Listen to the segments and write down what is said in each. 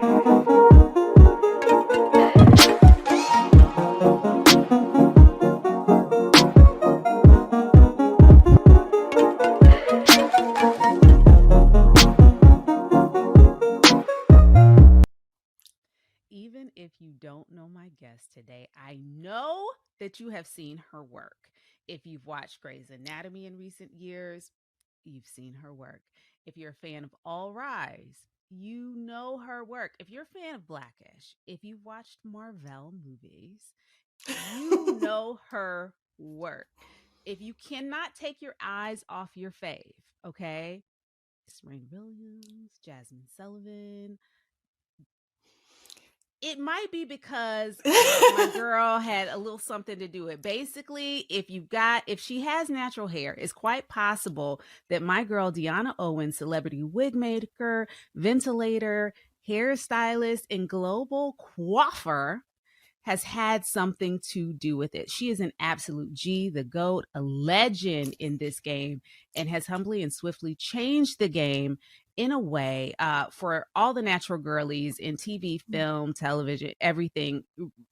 Even if you don't know my guest today, I know that you have seen her work. If you've watched Grey's Anatomy in recent years, you've seen her work. If you're a fan of All Rise, you know her work. If you're a fan of Blackish, if you've watched Marvel movies, you know her work. If you cannot take your eyes off your fave, okay? Serena Williams, Jasmine Sullivan, it might be because my girl had a little something to do with. Basically, if she has natural hair, it's quite possible that my girl Dionna Owens, celebrity wig maker, ventilator, hairstylist, and global coiffer, has had something to do with it. She is an absolute G, the GOAT, a legend in this game, and has humbly and swiftly changed the game in a way for all the natural girlies in TV, film, television, everything.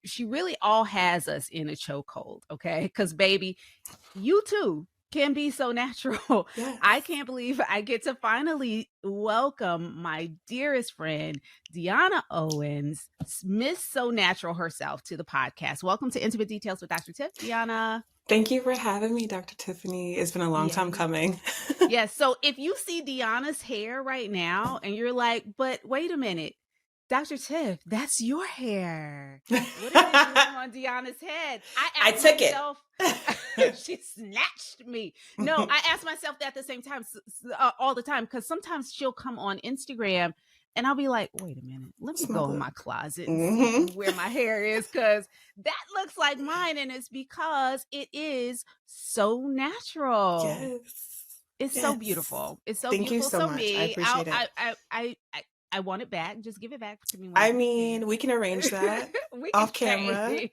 She really all has us in a chokehold, okay? Because, baby, you too can be so natural. Yes. I can't believe I get to finally welcome my dearest friend, Dionna Owens, Miss So Natural herself, to the podcast. Welcome to Intimate Details with Dr. Tiff, Dionna. Thank you for having me, Dr. Tiffany. It's been a long time coming. Yes. So if you see Deanna's hair right now and you're like, but wait a minute, Dr. Tiff, that's your hair. What are you doing on Deanna's head? I took myself, it. She snatched me. No, I ask myself that at the same time, all the time, because sometimes she'll come on Instagram and I'll be like, wait a minute, let me go in my closet and see where my hair is, because that looks like mine. And it's because it is so natural. Yes. It's so beautiful. It's so Thank beautiful. You so much. I appreciate it. I want it back. Just give it back to me. I mean, we can arrange that off camera.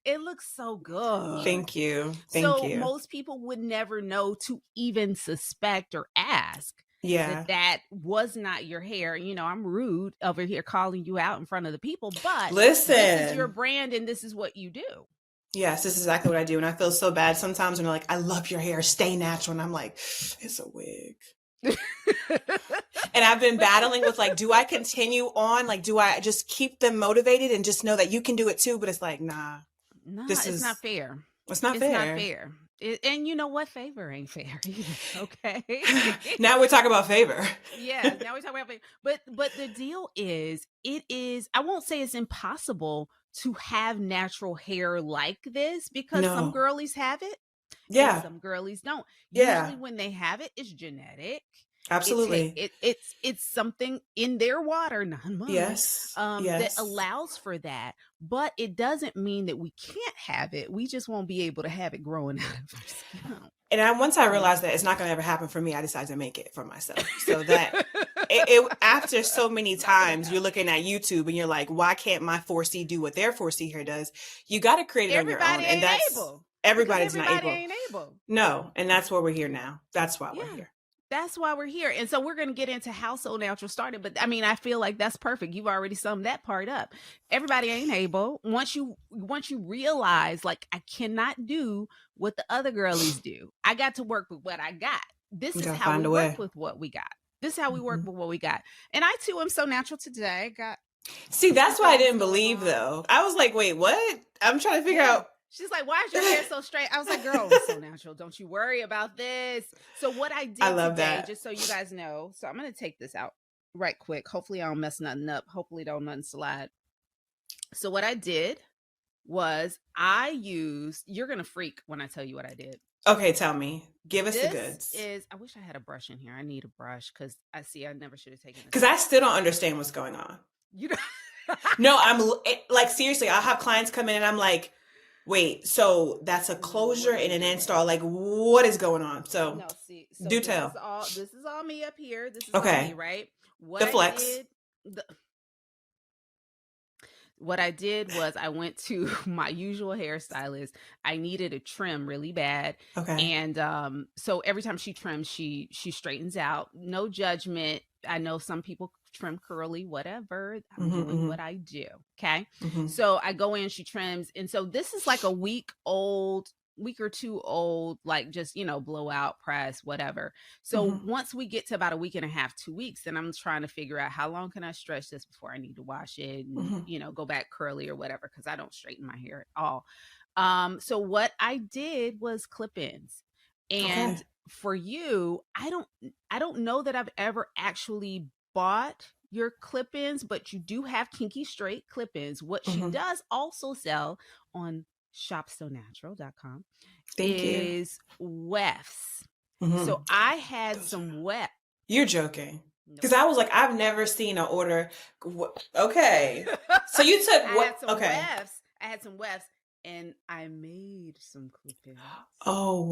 It looks so good. Thank you. So most people would never know to even suspect or ask that was not your hair. You know, I'm rude over here calling you out in front of the people, but listen, this is your brand and this is what you do. Yes, this is exactly what I do. And I feel so bad sometimes when they're like, I love your hair, stay natural. And I'm like, it's a wig. And I've been battling with like, do I continue on? Like, do I just keep them motivated and just know that you can do it too? But it's like, nah, it's not fair. It's not fair. It's not fair. And you know what? Favor ain't fair either. Okay. Now we're talking about favor. Yeah. Now we're talking about favor. But the deal is, I won't say it's impossible to have natural hair like this, because some girlies have it. Yeah. And some girlies don't. Yeah. Usually when they have it, it's genetic. Absolutely. It's something in their water, not mine. Yes. That allows for that. But it doesn't mean that we can't have it. We just won't be able to have it growing out of our skin. And once I realized that it's not going to ever happen for me, I decided to make it for myself. So that after so many times you're looking at YouTube and you're like, why can't my 4C do what their 4C hair does? You got to create it on your own. And that's able. Everybody's not able. Ain't able. No. And that's why we're here now. That's why we're here. That's why we're here. And so we're going to get into how So Natural started. But I mean, I feel like that's perfect. You've already summed that part up. Everybody ain't able. Once you realize, like, I cannot do what the other girlies do. I got to work with what I got. This is how we work with what we got. This is how we work with what we got. And I too am so natural today. See, that's why I didn't believe though. I was like, wait, what? I'm trying to figure out. She's like, why is your hair so straight? I was like, girl, it's so natural. Don't you worry about this. So what I did today, just so you guys know, so I'm going to take this out right quick. Hopefully I don't mess nothing up. Hopefully don't nothing slide. So what I did was you're going to freak when I tell you what I did. Okay, tell me. Give us the goods. I wish I had a brush in here. I need a brush because I never should have taken it. Because I still don't understand what's going on. You know? No, I'm like, seriously, I'll have clients come in and I'm like, wait, so that's a closure and an install. Like, what is going on? So, no, so do tell. This is all me up here. This is okay. all me, right? What I did was I went to my usual hairstylist. I needed a trim really bad. Okay. And so every time she trims, she straightens out. No judgment. I know some people trim curly, whatever. I'm Mm-hmm, doing mm-hmm, what I do. Okay. mm-hmm, So I go in, she trims. And so this is like a week or two old, like just, blowout press, whatever. So mm-hmm, once we get to about a week and a half, 2 weeks, then I'm trying to figure out how long can I stretch this before I need to wash it and, mm-hmm. go back curly or whatever, because I don't straighten my hair at all. So what I did was clip-ins. And Okay. for you, I don't know that I've ever actually bought your clip-ins, but you do have kinky straight clip-ins. What she Mm-hmm. does also sell on shopsonatural.com Thank you. is wefts. Mm-hmm. So I had Those are. some weft. You're joking. Nope. Because I was like, I've never seen an order. Okay. So you took I what? had some Okay. wefts. I had some wefts, and I made some clip-ins. Oh,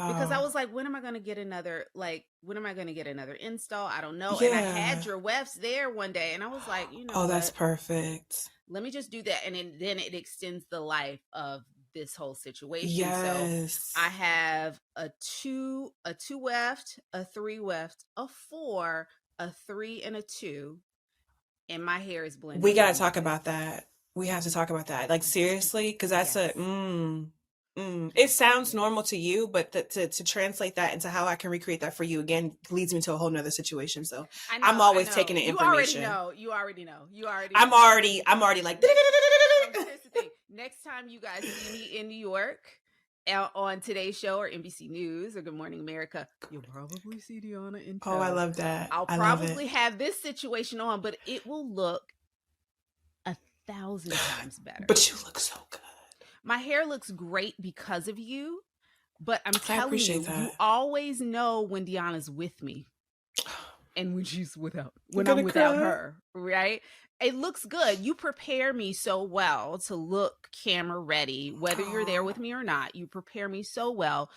Because I wow. was like, when am I going to get another, when am I going to get another install? I don't know. And I had Yeah. your wefts there one day, and I was like, you know Oh, that's what? perfect. Let me just do that. And then it extends the life of this whole situation. So I Yes. have a two weft, a three weft, a four, a three, and a two. And my hair is We blending got in to with talk it. about that. We have to talk about that. Like, seriously? Because that's Yes. it sounds Yes. normal to you, but to translate that into how I can recreate that for you again leads me to a whole nother situation. So I I'm know. I always know. taking the You already information. know. You already know. You already I'm know. already, I'm already like, So here's the thing. Next time you guys see me in New York on Today's Show or NBC News or Good Morning America, you'll probably see Dionna in oh, I tow. love that. I'll I love it. probably have this situation on, but it will look 1,000 times better. But you look so good. My hair looks great because of you, but I'm I telling appreciate you, you that. always know when Deanna's with me and when I'm when I'm gonna without cry. her, right? It looks good. You prepare me so well to look camera ready, whether you're there Oh, with me or not. You prepare me so well,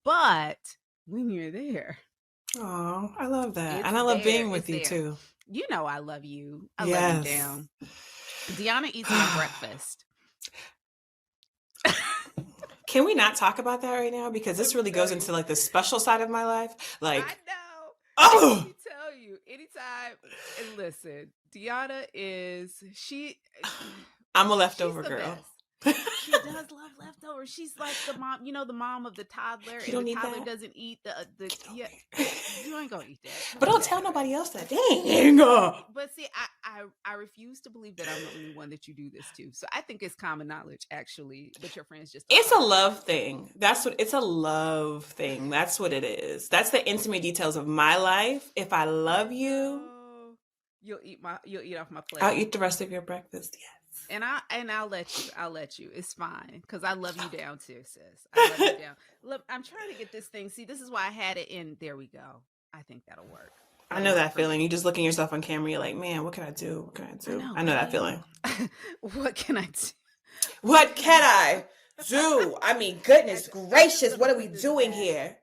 but when you're there, oh, I love that. it's And I love there. being It's with you there. too. You know I love you. I love you Yes. down. Deanna eats my breakfast. Can we not talk about that right now? Because Let this me really goes tell into you. like the special side of my life. I Like, know. And let oh, me tell you, anytime, and listen, Deanna is, I'm a she's leftover the girl. best. She does love leftovers. She's like the mom, the mom of the toddler, You and the don't need toddler that. doesn't eat the You yeah. don't You ain't gonna eat that. but Don't do don't that tell to me. nobody else that. Dang. But see, I refuse to believe that I'm the only one that you do this to. So I think it's common knowledge, actually, but your friends just don't It's talk a about love thing. That's what it's a love thing. That's what it is. That's the intimate details of my life. If I it. I love you, know. You'll eat off my I'll plate. eat the rest of your breakfast. Yes. And I'll let you. I'll let you. It's fine because I love you down too, sis. I love you down. Look, I'm trying to get this thing. See, this is why I had it in. There we go. I think that'll work. I That'll know work that for feeling. me. You just looking yourself on camera. You're like, man, what can I do? What can I I do? know, I know that right? feeling. What can I do? What What can I can do? I do? I mean, goodness I'm just gracious, gonna what are we put this doing back. here?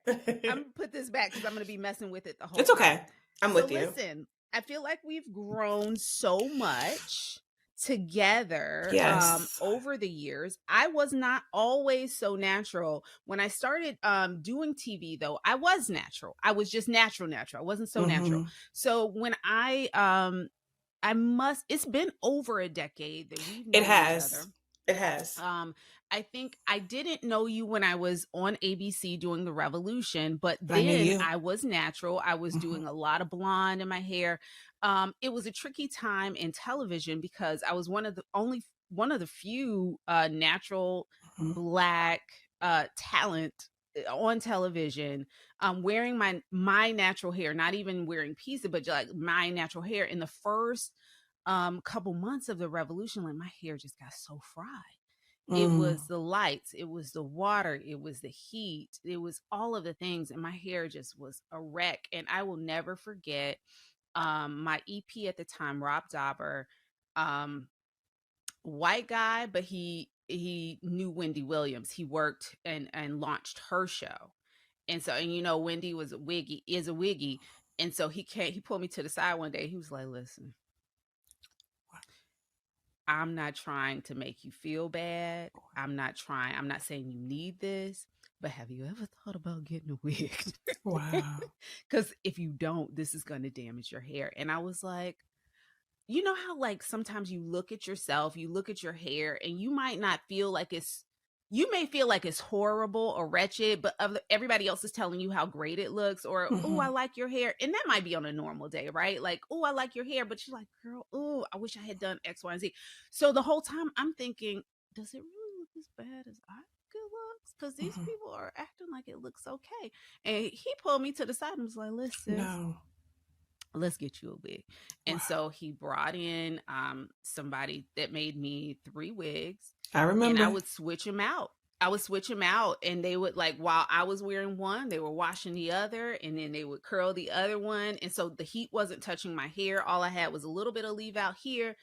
I'm gonna put this back because I'm gonna be messing with it the whole It's time. okay. I'm So with you. listen, I feel like we've grown so much together Yes. over the years. I was not always so natural. When I started doing TV though, I was natural. I was just natural. I wasn't so natural. Hmm. So when I must it's been over a decade that we've It known each other. has. It has. um I think I didn't know you when I was on ABC doing the Revolution, but But I knew then you. I was natural. I was Hmm. doing a lot of blonde in my hair. It was a tricky time in television because I was one of the few natural Hmm. black talent on television, wearing my natural hair, not even wearing pieces, but just like my natural hair in the first couple months of the Revolution. Like my hair just got so fried. It Mm. was the lights, it was the water, it was the heat, it was all of the things, and my hair just was a wreck. And I will never forget my EP at the time, Rob Dauber, um, white guy, but he knew Wendy Williams. He worked and launched her show. And so, and Wendy is a wiggy. And so he pulled me to the side one day. He was like, listen, I'm not trying to make you feel bad. I'm not saying you need this, but have you ever thought about getting a wig? Wow. Because if you don't, this is going to damage your hair. And I was like, you know how like sometimes you look at yourself, you look at your hair, and you might not feel like you may feel like it's horrible or wretched, but everybody else is telling you how great it looks, or oh, I like your hair, and that might be on a normal day, right? Like, oh, I like your hair, but you're like, girl, oh, I wish I had done X, Y, and Z. So the whole time I'm thinking, does it really look as bad as I think it looks? Because these people are acting like it looks okay. And he pulled me to the side and was like, listen, No. let's get you a wig. And so he brought in somebody that made me 3 wigs. I remember. And I would switch them out. And they would, like, while I was wearing one, they were washing the other, and then they would curl the other one. And so the heat wasn't touching my hair. All I had was a little bit of leave out here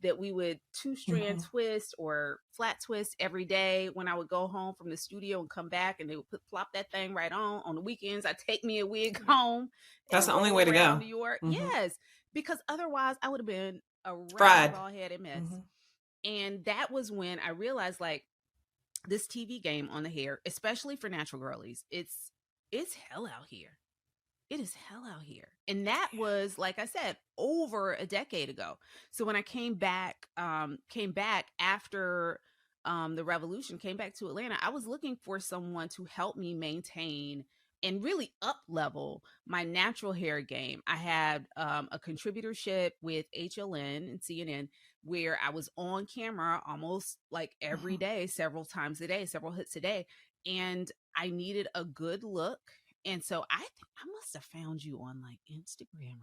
that we would 2-strand twist or flat twist every day when I would go home from the studio and come back, and they would plop that thing right on. On the weekends, I'd take me a wig home. That's the only way to go. New York. Yes, because otherwise I would have been a fried, bald-headed mess. And that was when I realized, like, this TV game on the hair, especially for natural girlies, it's hell out here. It is hell out here. And that was, like I said, over a decade ago. So when I came back after the revolution, came back to Atlanta, I was looking for someone to help me maintain and really up level my natural hair game. I had a contributorship with HLN and CNN where I was on camera almost like every day, several times a day, several hits a day. And I needed a good look. And so I think I must have found you on like Instagram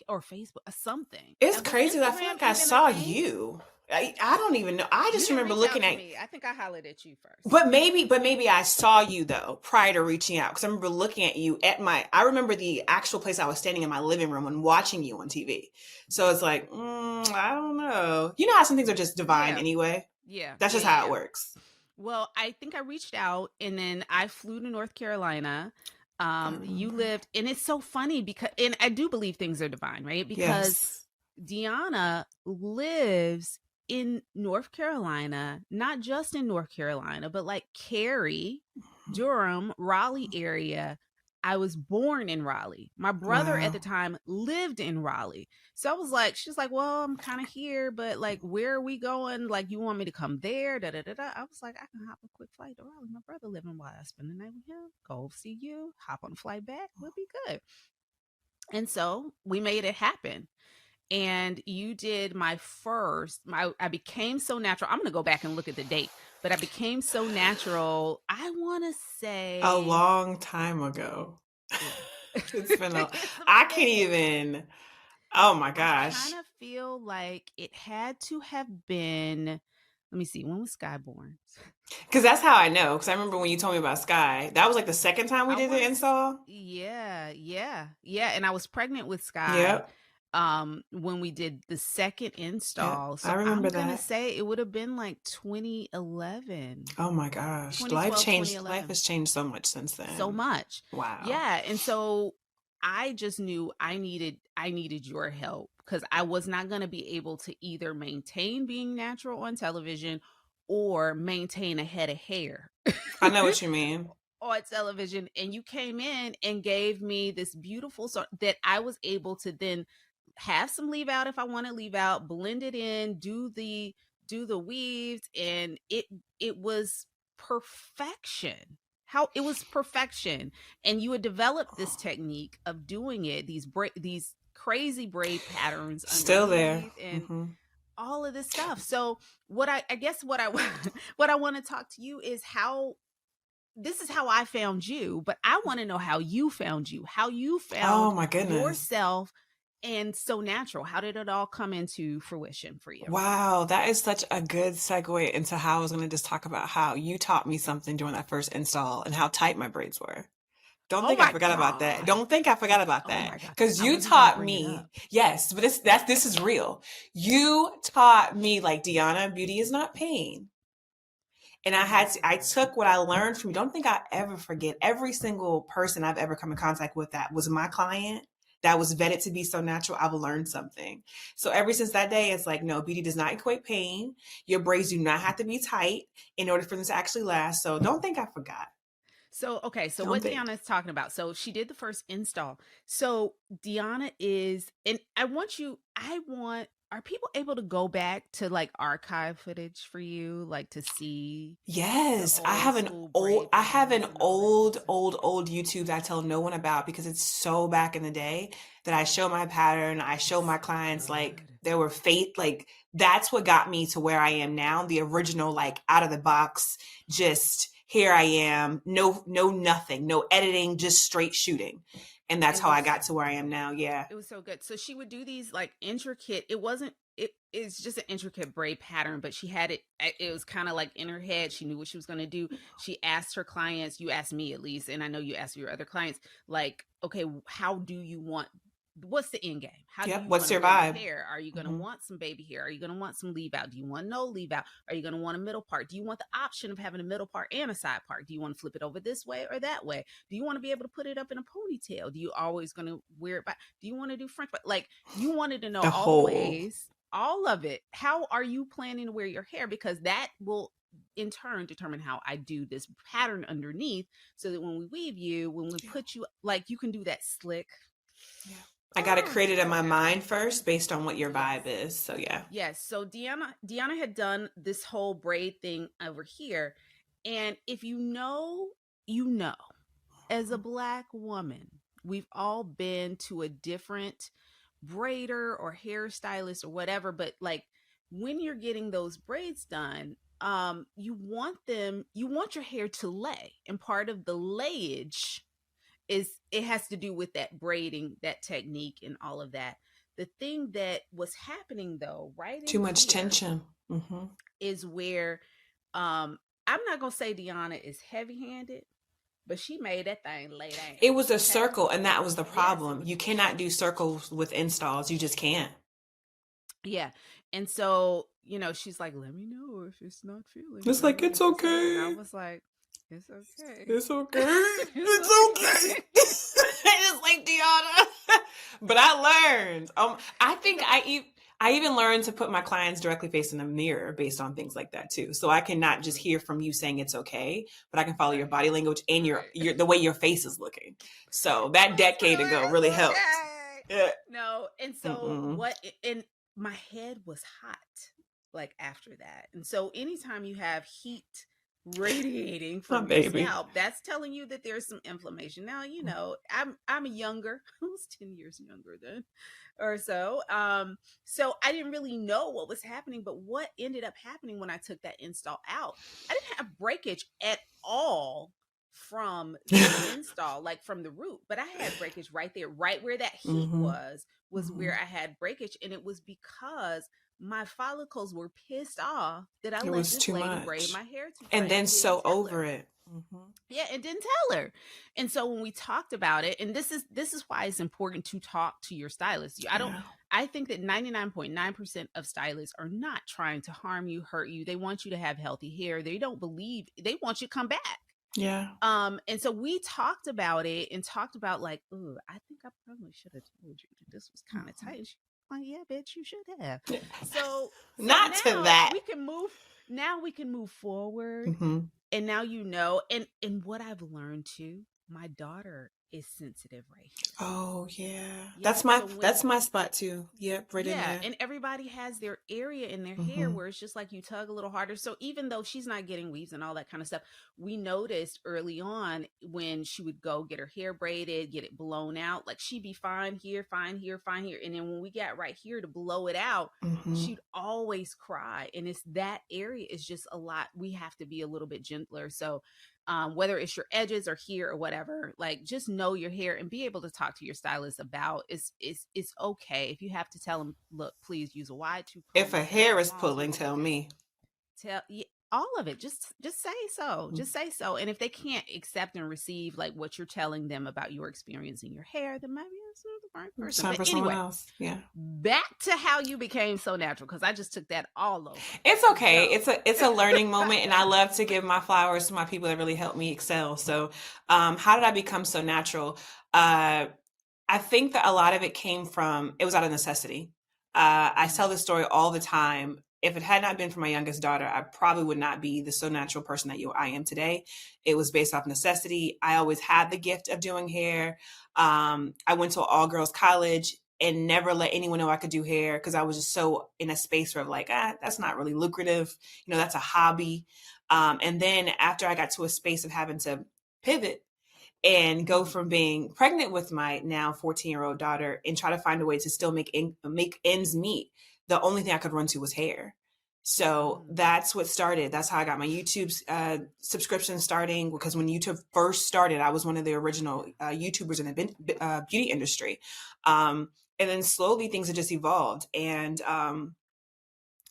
or Facebook or something. It's crazy. I feel like I saw you. I don't even know. I just remember looking at me. I think I hollered at you first. But maybe I saw you though prior to reaching out, because I remember looking at you I remember the actual place I was standing in my living room and watching you on TV. So it's like, I don't know. You know how some things are just divine anyway? Yeah. That's just how it works. Well, I think I reached out and then I flew to North Carolina. You lived, and it's so funny because, and I do believe things are divine, right? Because Dionna lives in North Carolina, not just in North Carolina, but like Cary, Durham, Raleigh area. I was born in Raleigh. My brother at the time lived in Raleigh. So I was like, she's like, well, I'm kind of here, but like, where are we going? Like, you want me to come there? Da, da, da, da. I was like, I can hop a quick flight to Raleigh. My brother living while I spend the night with him. Go see you, hop on a flight back. We'll be good. And so we made it happen. And you did I became so natural. I'm going to go back and look at the date, but I became so natural. I want to say a long time ago. It's been I can't even, oh my gosh. I kind of feel like it had to have been, let me see, when was Sky born? Because that's how I know. Because I remember when you told me about Sky, that was like the second time we did the install. Yeah. And I was pregnant with Sky. Yep. When we did the second install. Yep, so I remember that. I'm going to say it would have been like 2011. Oh my gosh. Life has changed so much since then. So much. Wow. Yeah. And so I just knew I needed your help, because I was not going to be able to either maintain being natural on television or maintain a head of hair. I know what you mean. On television. And you came in and gave me this beautiful song that I was able to then have some leave out if I want to leave out, blend it in, do the weaves, and it was perfection. It was perfection. And you had developed this technique of doing it, these crazy braid patterns still there, and all of this stuff. So what I want to talk to you is this is how I found you, but I want to know how you found yourself. And so natural. How did it all come into fruition for you? Wow, that is such a good segue into how I was going to just talk about how you taught me something during that first install and how tight my braids were. Don't think I forgot about that. Because you taught me. Yes, but this is real. You taught me, like, Dionna, beauty is not pain. And I took what I learned from you. Don't think I ever forget. Every single person I've ever come in contact with that was my client, that was vetted to be so natural, I've learned something. So ever since that day, it's like, no, beauty does not equate pain. Your braids do not have to be tight in order for them to actually last. So don't think I forgot. So, okay, so Don't what think. Deanna is talking about. So she did the first install. So Deanna is, and are people able to go back to like archive footage for you, like to see the Yes, old school braid I have patterns an and all that good stuff? old YouTube that I tell no one about because it's so back in the day that I show my pattern. I show It's my so clients like good. there were like that's what got me to where I am now. The original, like out of the box, just here I am. No nothing, no editing, just straight shooting. And that's It how I was got to where I am now. Yeah. it was so good. So she would do these like intricate. It wasn't. It's just an intricate braid pattern, but she had it. It was kind of like in her head. She knew what she was going to do. She asked her clients. You asked me at least, and I know you asked your other clients. Like, okay, how do you want? What's the end game? How do Yep. you What's want to your braid your vibe? hair? Are you going to Hmm. want some baby hair? Are you going to want some leave out? Do you want no leave out? Are you going to want a middle part? Do you want the option of having a middle part and a side part? Do you want to flip it over this way or that way? Do you want to be able to put it up in a ponytail? Do you always going to wear it back? Do you want to do French? Like you wanted to know The all the whole. ways, all of it. How are you planning to wear your hair? Because that will in turn determine how I do this pattern underneath so that when we weave you, when we Yeah. put you like you can do that slick. Yeah. I got to create it in So my mind natural. first based on what your Yes. vibe is. So yeah. Yes. So Deanna had done this whole braid thing over here. And if you know, you know, as a Black woman, we've all been to a different braider or hairstylist or whatever, but like when you're getting those braids done, you want your hair to lay. And part of the layage is it has to do with that braiding, that technique and all of that. The thing that was happening though, right Too in much here tension. Hmm. is where I'm not gonna say Deanna is heavy-handed, but she made that thing lay It down. was a Okay. circle, and that was the Yes, it problem. was. You cannot do circles with installs. You just can't. Yeah. And so, she's like, let me know if it's not feeling It's right like, or it's if it's not. And I okay. was like, it's okay. It's okay. It's It's okay. okay. It's like Deanna. But I learned. I think I even learned to put my clients directly facing the mirror based on things like that too. So I can not just hear from you saying it's okay, but I can follow your Right. body language and Right. your the way your face is looking. So that What's decade really ago really it's helped. okay. Yeah. No. And so Mm-mm. and my head was hot like after that. And so anytime you have heat radiating My from your baby. scalp, that's telling you that there's some inflammation. Now, I'm younger. I was 10 years younger then or so. So I didn't really know what was happening, but what ended up happening when I took that install out, I didn't have breakage at all from the install, like from the root, but I had breakage right there, right where that heat Hmm. was where I had breakage. And it was because my follicles were pissed off that I It let was this too lady braid much. my hair too And tight then and didn't so tell her. over it. Hmm. Yeah, and didn't tell her. And so when we talked about it, and this is why it's important to talk to your stylist. Yeah. I think that 99.9% of stylists are not trying to harm you, hurt you. They want you to have healthy hair. They don't believe, they want you to come back. Yeah. And so we talked about it and talked about like, oh, I think I probably should have told you that this was kind of tight. And she was like, yeah, bitch, you should have. Yeah. So Not to now that. we can move. Now we can move forward, Hmm. and now and what I've learned too. My daughter is sensitive right here. Oh yeah. Yeah. So That's my spot too. Yep, right in yeah, there. and everybody has their area in their hair Hmm. where it's just like you tug a little harder. So even though she's not getting weaves and all that kind of stuff, we noticed early on when she would go get her hair braided, get it blown out, like she'd be fine here, fine here, fine here. And then when we got right here to blow it out, Hmm. she'd always cry. And it's that area is just a lot. We have to be a little bit gentler. So whether it's your edges or here or whatever, like just know your hair and be able to talk to your stylist about it's okay if you have to tell them, look, please use a wide tooth comb If a instead of hair a is long pulling, tooth. tell me. Tell all of it. Just say so. Just say so. And if they can't accept and receive like what you're telling them about your experience in your hair, then maybe it's not the right It's person. time But for someone anyway, else. Yeah. back to how you became so natural, because I just took that all over. It's okay. So It's a learning moment, and I love to give my flowers to my people that really helped me excel. So, how did I become so natural? I think that a lot of it came from, it was out of necessity. I tell this story all the time. if it had not been for my youngest daughter, I probably would not be the so natural person that I am today. It was based off necessity. I always had the gift of doing hair. I went to an all girls college and never let anyone know I could do hair because I was just so in a space where like, that's not really lucrative. That's a hobby. And then after I got to a space of having to pivot and go from being pregnant with my now 14-year-old daughter and try to find a way to still make ends meet, the only thing I could run to was hair. So that's what started. That's how I got my YouTube subscription starting, because when YouTube first started, I was one of the original YouTubers in the beauty industry. And then slowly things have just evolved. And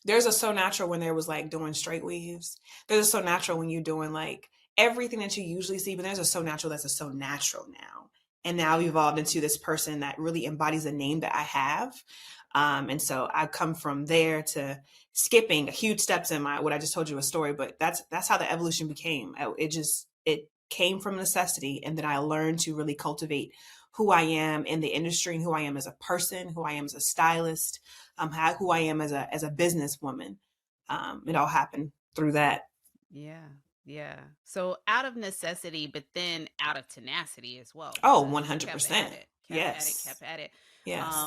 there's a so natural when there was like doing straight weaves. There's a so natural when you're doing like everything that you usually see, but there's a so natural that's a so natural now. And now I've evolved into this person that really embodies the name that I have. And so I've come from there to skipping huge steps in what I just told you a story, but that's how the evolution became. It came from necessity. And then I learned to really cultivate who I am in the industry and who I am as a person, who I am as a stylist, who I am as a businesswoman. It all happened through that. Yeah. So out of necessity, but then out of tenacity as well. Oh, 100%. Kept at it. Yes.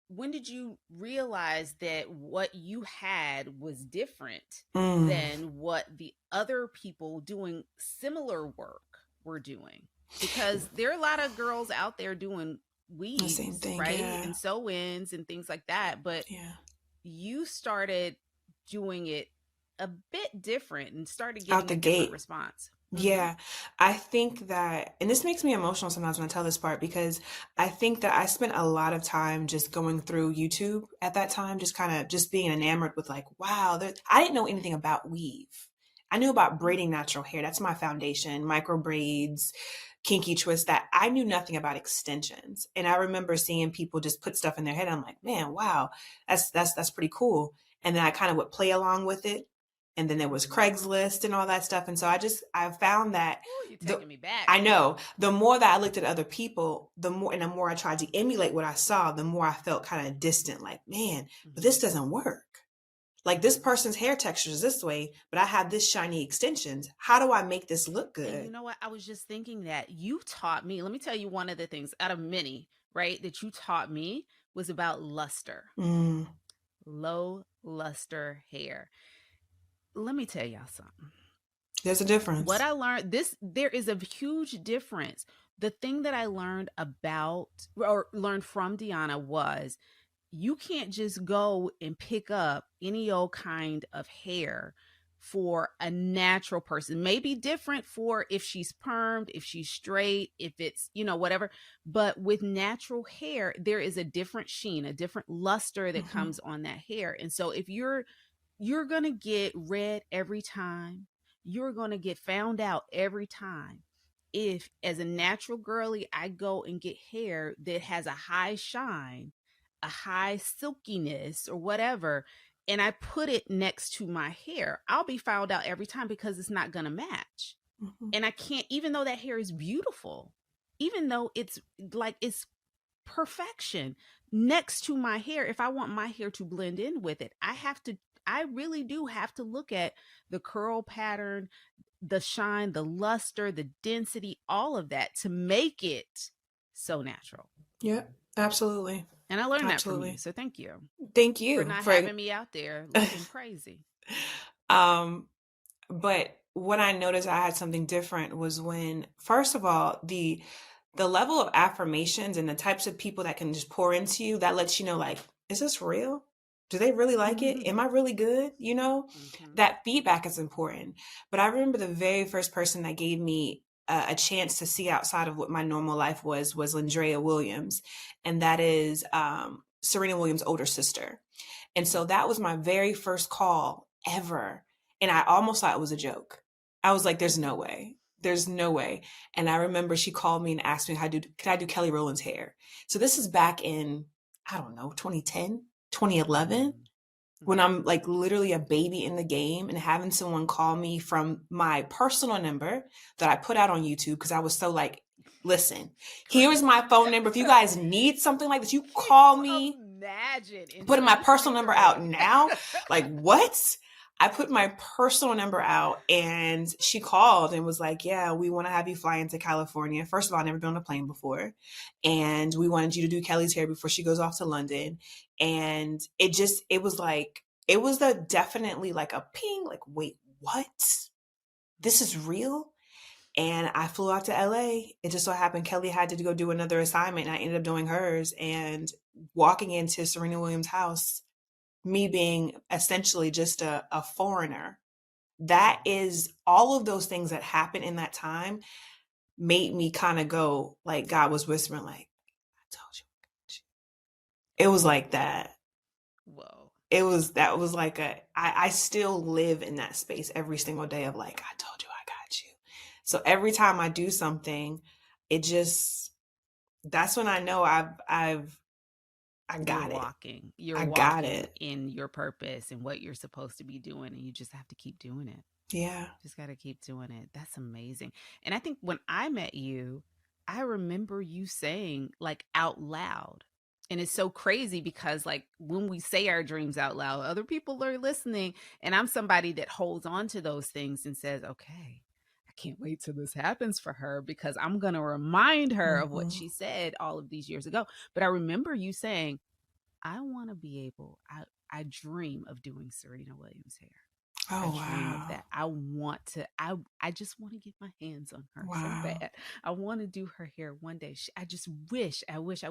When did you realize that what you had was different than what the other people doing similar work were doing? Because there are a lot of girls out there doing weaves, same thing, right? Yeah. And sew-ins and things like that. But you started doing it a bit different and started getting out the a gate different response. Yeah, I think that, and this makes me emotional sometimes when I tell this part, because I think that I spent a lot of time just going through YouTube at that time, just being enamored with like, wow, I didn't know anything about weave. I knew about braiding natural hair. That's my foundation, micro braids, kinky twist. That I knew nothing about extensions. And I remember seeing people just put stuff in their head. I'm like, man, wow, that's pretty cool. And then I kind of would play along with it. And then there was Craigslist and all that stuff. And so I found that you're taking me back. I know the more that I looked at other people, the more I tried to emulate what I saw, the more I felt kind of distant, like, man, but this doesn't work. Like this person's hair texture is this way, but I have this shiny extensions. How do I make this look good? And you know what? I was just thinking that you taught me, let me tell you one of the things out of many, right, that you taught me was about luster. Low luster hair. Let me tell y'all something. There's a difference. What I learned, there is a huge difference. The thing that I learned learned from Dionna was you can't just go and pick up any old kind of hair for a natural person. Maybe different for if she's permed, if she's straight, if it's, whatever. But with natural hair, there is a different sheen, a different luster that comes on that hair. And so if you're going to get red every time. You're going to get found out every time. If, as a natural girly, I go and get hair that has a high shine, a high silkiness or whatever, and I put it next to my hair, I'll be found out every time because it's not going to match. And I can't, even though that hair is beautiful, even though it's perfection next to my hair, if I want my hair to blend in with it, I really do have to look at the curl pattern, the shine, the luster, the density, all of that to make it so natural. Yeah, absolutely. And I learned that from you. So thank you. Thank you for not having me out there looking crazy. But what I noticed I had something different was when, first of all, the level of affirmations and the types of people that can just pour into you, that lets you know, like, is this real? Do they really like it? Am I really good? That feedback is important. But I remember the very first person that gave me a chance to see outside of what my normal life was Lindrea Williams. And that is Serena Williams' older sister. And so that was my very first call ever. And I almost thought it was a joke. I was like, there's no way. There's no way. And I remember she called me and asked me, could I do Kelly Rowland's hair? So this is back in, I don't know, 2010. 2011, when I'm like literally a baby in the game, and having someone call me from my personal number that I put out on YouTube because I was so like, listen, here's my phone number. If you guys need something like this, you call me. imagine putting my personal number out 2023. now. Like, what? I put my personal number out, and she called and was like, yeah, we want to have you fly into California. First of all, I've never been on a plane before. And we wanted you to do Kelly's hair before she goes off to London. And it was like, it was definitely like a ping, like, wait, what? This is real? And I flew out to LA. It just so happened Kelly had to go do another assignment, and I ended up doing hers. And walking into Serena Williams' house, me being essentially just a foreigner, that is all of those things that happened in that time made me kind of go, like, God was whispering, like, I told you. It was like that. Whoa. That was like I still live in that space every single day of like, I told you I got you. So every time I do something, that's when I know I got it. You're I got walking it. in your purpose and what you're supposed to be doing, and you just have to keep doing it. Yeah. Just got to keep doing it. That's amazing. And I think when I met you, I remember you saying, like, out loud. And it's so crazy because, like, when we say our dreams out loud, other people are listening. And I'm somebody that holds on to those things and says, okay, I can't wait till this happens for her, because I'm going to remind her of what she said all of these years ago. But I remember you saying, I want to be able, I dream of doing Serena Williams' hair. Oh, I dream of wow. that. I just want to get my hands on her so bad. I want to do her hair one day. I just wish. That was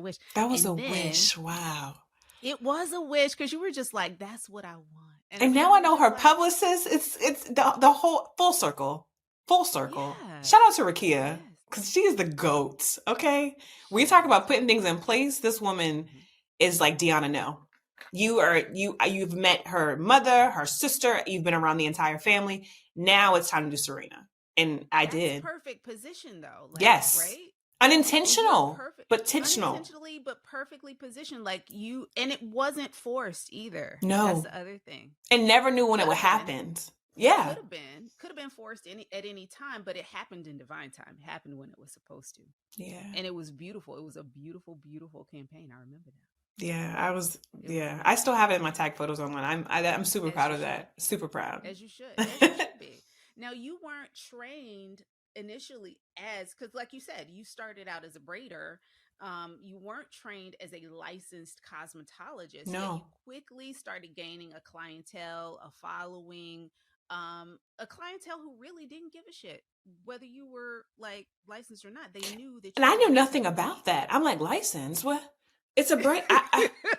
a wish. Wow. It was a wish, because you were just like, that's what I want. And now I know her publicist. It's the whole full circle. Yeah. Shout out to Rakia, because she is the GOAT. Okay. When you talk about putting things in place, this woman is like Dionna. No. You've met her mother, her sister, you've been around the entire family. Now it's time to do Serena. And I did. Perfect position though. Like, yes. Right? Unintentional. Unintentionally, but perfectly positioned. Like you, and it wasn't forced either. No. That's the other thing. And never knew when it would happen. Yeah. Could have been forced at any time, but it happened in divine time. It happened when it was supposed to. Yeah. And it was beautiful. It was a beautiful, beautiful campaign. I remember that. Yeah, I still have it in my tag photos online. I'm super proud of that. Super proud. As you should be. Now, you weren't trained initially because like you said, you started out as a braider. You weren't trained as a licensed cosmetologist. No. You quickly started gaining a clientele, a following, a clientele who really didn't give a shit whether you were like licensed or not. They knew that. And I knew nothing about that. I'm like, licensed? What? It's a break.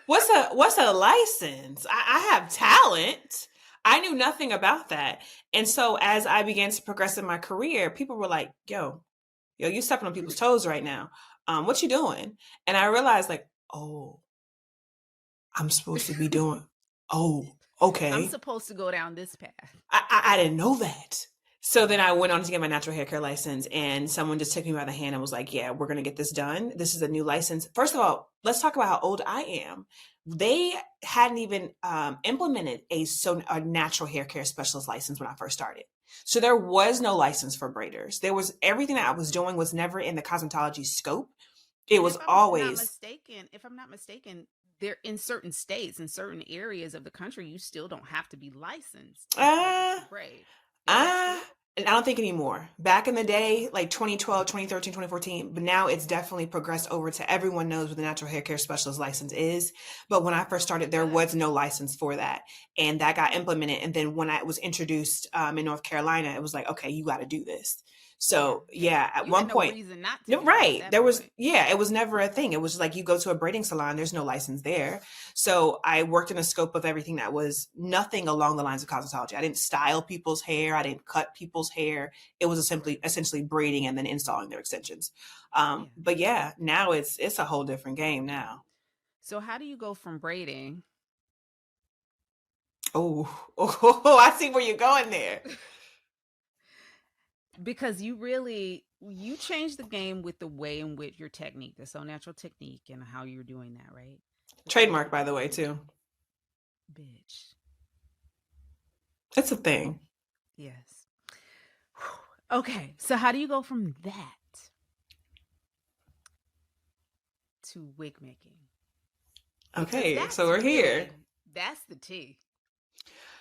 What's a license? I have talent. I knew nothing about that. And so as I began to progress in my career, people were like, yo, you stepping on people's toes right now. What you doing? And I realized, like, oh, I'm supposed to be doing, oh, okay. I'm supposed to go down this path. I didn't know that. So then I went on to get my natural hair care license, and someone just took me by the hand and was like, yeah, we're going to get this done. This is a new license. First of all, let's talk about how old I am. They hadn't even implemented a natural hair care specialist license when I first started. So there was no license for braiders. Everything that I was doing was never in the cosmetology scope. It was always. If I'm not mistaken, they're in certain states, in certain areas of the country, you still don't have to be licensed to braid. And I don't think anymore. Back in the day, like 2012, 2013, 2014, but now it's definitely progressed over to everyone knows what the natural hair care specialist license is. But when I first started, there was no license for that. And that got implemented. And then when I was introduced in North Carolina, it was like, okay, you got to do this. So at one point, reason not to right. There was, it was never a thing. It was like you go to a braiding salon, there's no license there. So I worked in a scope of everything that was nothing along the lines of cosmetology. I didn't style people's hair. I didn't cut people's hair. It was essentially braiding and then installing their extensions. But now it's a whole different game now. So how do you go from braiding? Oh, I see where you're going there. Because you changed the game with the way in which your technique, the So Natural technique, and how you're doing that, right? Trademark, by the way, too. Bitch. It's a thing. Yes. Okay, so how do you go from that to wig making? Because Okay, so that's we're here. really, that's the tea.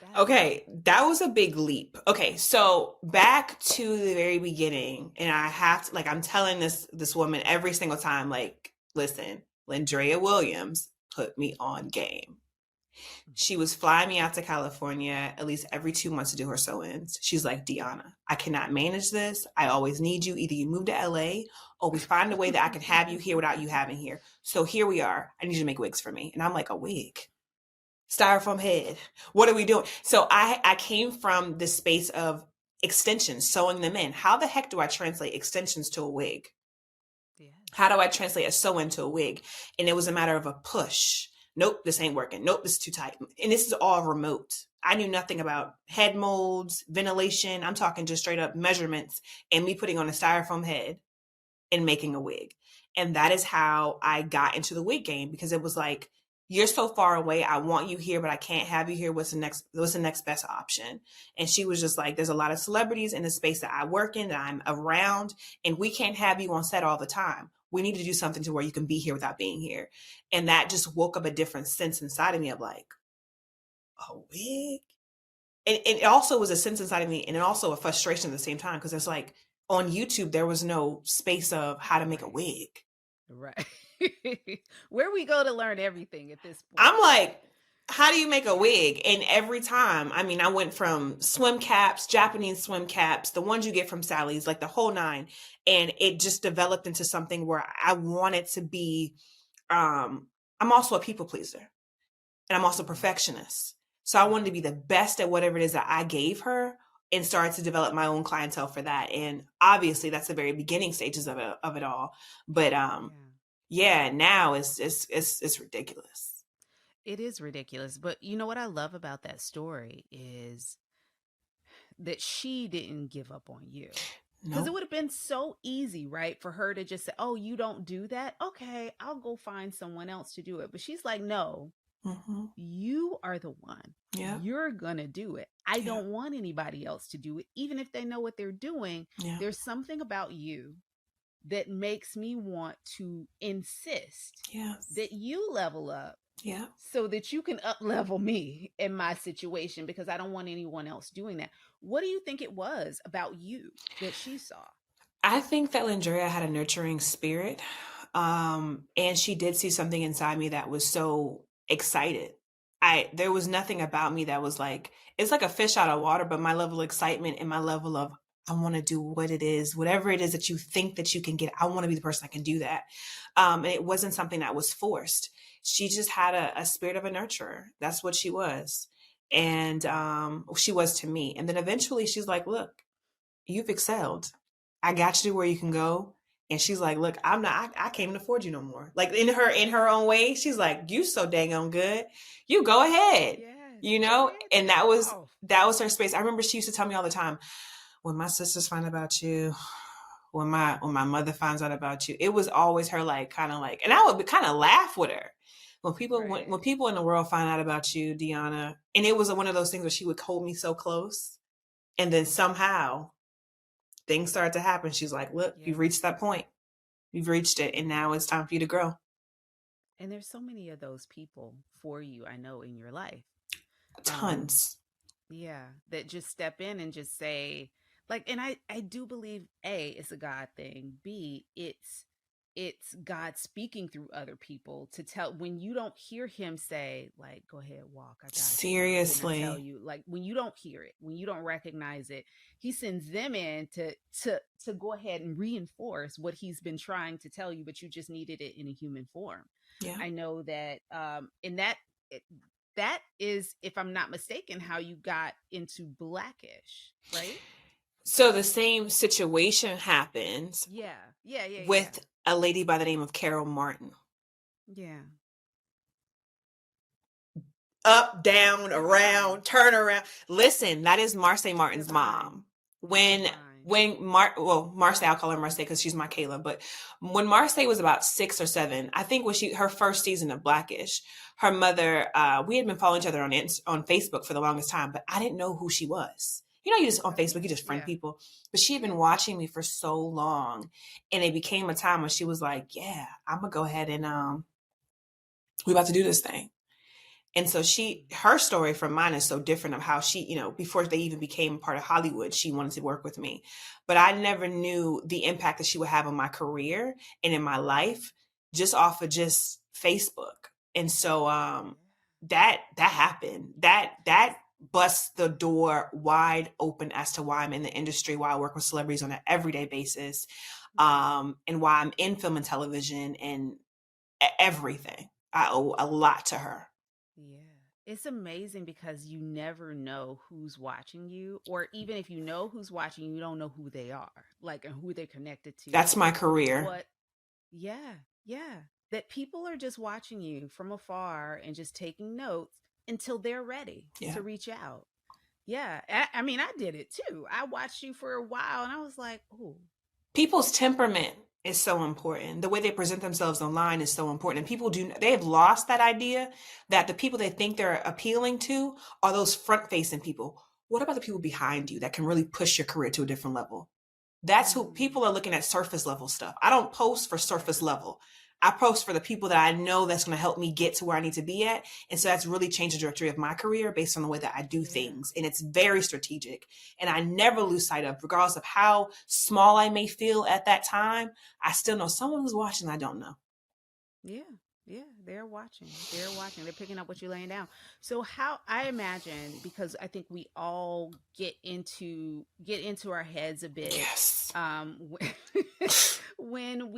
That's the Okay, tea. that was a big leap. Okay, so back to the very beginning, and I have to, like, I'm telling this woman every single time, like, listen, Lindrea Williams put me on game. She was flying me out to California at least every 2 months to do her sew-ins. She's like, Dionna, I cannot manage this. I always need you. Either you move to LA or we find a way that I can have you here without you having here. So here we are. I need you to make wigs for me. And I'm like, a wig? Styrofoam head. What are we doing? So I came from this space of extensions, sewing them in. How the heck do I translate extensions to a wig? Yes. How do I translate a sew into a wig? And it was a matter of a push. Nope, this ain't working. Nope, this is too tight. And this is all remote. I knew nothing about head molds, ventilation. I'm talking just straight up measurements and me putting on a styrofoam head and making a wig. And that is how I got into the wig game, because it was like, you're so far away. I want you here, but I can't have you here. What's the next best option? And she was just like, there's a lot of celebrities in the space that I work in, that I'm around, and we can't have you on set all the time. We need to do something to where you can be here without being here. And that just woke up a different sense inside of me of like, a wig? And it also was a sense inside of me, and also a frustration at the same time, because it's like, on YouTube, there was no space of how to make a wig. Right. Where we go to learn everything at this point. I'm like, how do you make a wig? And every time, I mean, I went from swim caps, Japanese swim caps, the ones you get from Sally's, like the whole nine. And it just developed into something where I wanted to be, I'm also a people pleaser, and I'm also a perfectionist. So I wanted to be the best at whatever it is that I gave her, and started to develop my own clientele for that. And obviously that's the very beginning stages of it all. But yeah, now it's ridiculous. It is ridiculous. But you know what I love about that story is that she didn't give up on you. Because it Nope. would have been so easy, right, for her to just say, oh, you don't do that? Okay, I'll go find someone else to do it. But she's like, no, Mm-hmm. you are the one. Yeah. You're going to do it. I don't want anybody else to do it. Even if they know what they're doing, there's something about you that makes me want to insist that you level up. Yeah. So that you can up level me in my situation, because I don't want anyone else doing that. What do you think it was about you that she saw? I think that Lindrea had a nurturing spirit. And she did see something inside me that was so excited. There was nothing about me that was like, it's like a fish out of water, but my level of excitement and my level of, I want to do what it is, whatever it is that you think that you can get. I want to be the person that can do that. And it wasn't something that was forced. She just had a spirit of a nurturer. That's what she was. And she was to me. And then eventually she's like, look, you've excelled. I got you where you can go. And she's like, look, I can't even afford you no more. Like in her own way, she's like, you so dang on good. You go ahead. Yes, And that was her space. I remember she used to tell me all the time, when my sisters find out about you, when my mother finds out about you, it was always her like kind of like, and I would kind of laugh with her. When people in the world find out about you, Dionna, and it was one of those things where she would hold me so close, and then somehow things started to happen. She's like, look, you've reached that point. You've reached it, and now it's time for you to grow. And there's so many of those people for you, I know, in your life. Tons. That just step in and just say, like, and I do believe, A, it's a God thing. B, it's God speaking through other people to tell, when you don't hear him say, like, go ahead, walk. I got Seriously. you. Tell you, like, when you don't hear it, when you don't recognize it, he sends them in to go ahead and reinforce what he's been trying to tell you, but you just needed it in a human form. Yeah. I know that, that is, if I'm not mistaken, how you got into Blackish, right? So the same situation happens. With a lady by the name of Carol Martin. Yeah. Up, down, around, turn around. Listen, that is Marcy Martin's mom. When Marcy, I'll call her Marcy because she's my Kayla. But when Marcy was about 6 or 7, I think when her first season of Blackish, her mother, we had been following each other on Facebook for the longest time, but I didn't know who she was. You just on Facebook, you just friend people. But she had been watching me for so long, and it became a time when she was like, yeah, I'm gonna go ahead and We about to do this thing. And so her story from mine is so different of how she, before they even became part of Hollywood, she wanted to work with me. But I never knew the impact that she would have on my career and in my life just off of just Facebook. And so that happened. That busts the door wide open as to why I'm in the industry, why I work with celebrities on an everyday basis, and why I'm in film and television and everything. I owe a lot to her. Yeah. It's amazing because you never know who's watching you, or even if you know who's watching, you don't know who they are, like, and who they're connected to. That's my career. What? Yeah. Yeah. That people are just watching you from afar and just taking notes until they're ready to reach out. Yeah. I mean, I did it too. I watched you for a while and I was like, oh. People's temperament is so important. The way they present themselves online is so important. And people they have lost that idea that the people they think they're appealing to are those front-facing people. What about the people behind you that can really push your career to a different level? That's who people are looking at. Surface level stuff. I don't post for surface level. I post for the people that I know that's going to help me get to where I need to be at. And so that's really changed the trajectory of my career based on the way that I do things. And it's very strategic. And I never lose sight of, regardless of how small I may feel at that time, I still know someone who's watching I don't know. Yeah. Yeah, they're watching. They're watching. They're picking up what you're laying down. So how, I imagine, because I think we all get into our heads a bit. Yes. When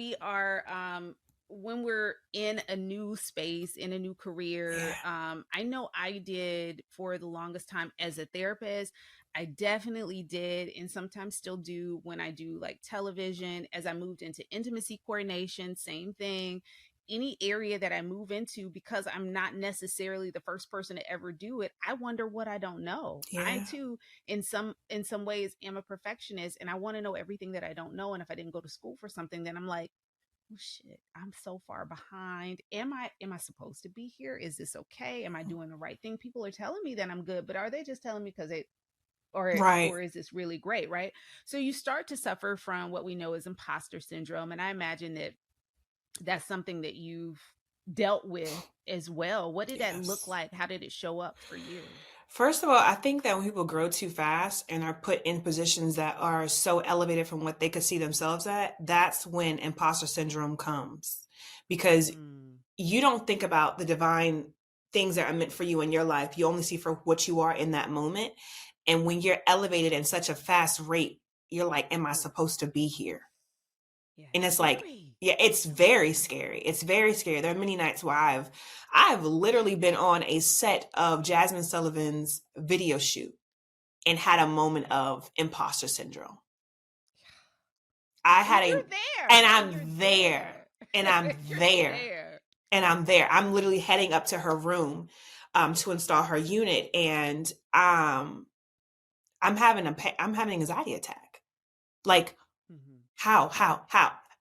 we're in a new space, in a new career. I know I did for the longest time as a therapist. I definitely did, and sometimes still do when I do like television. As I moved into intimacy coordination, same thing. Any area that I move into, because I'm not necessarily the first person to ever do it, I wonder what I don't know. I too, in some ways, am a perfectionist, and I want to know everything that I don't know. And if I didn't go to school for something, then I'm like, oh shit, I'm so far behind. Am I supposed to be here? Is this okay? Am I doing the right thing? People are telling me that I'm good, but are they just telling me because or is this really great? Right. So you start to suffer from what we know as imposter syndrome. And I imagine that that's something that you've dealt with as well. What did that look like? How did it show up for you? First of all, I think that when people grow too fast and are put in positions that are so elevated from what they could see themselves at, that's when imposter syndrome comes. Because you don't think about the divine things that are meant for you in your life. You only see for what you are in that moment. And when you're elevated in such a fast rate, you're like, am I supposed to be here? Yeah, and it's like, it's very scary. It's very scary. There are many nights where I've literally been on a set of Jasmine Sullivan's video shoot and had a moment of imposter syndrome. I'm there. I'm literally heading up to her room to install her unit, and I'm having an anxiety attack. Like, how?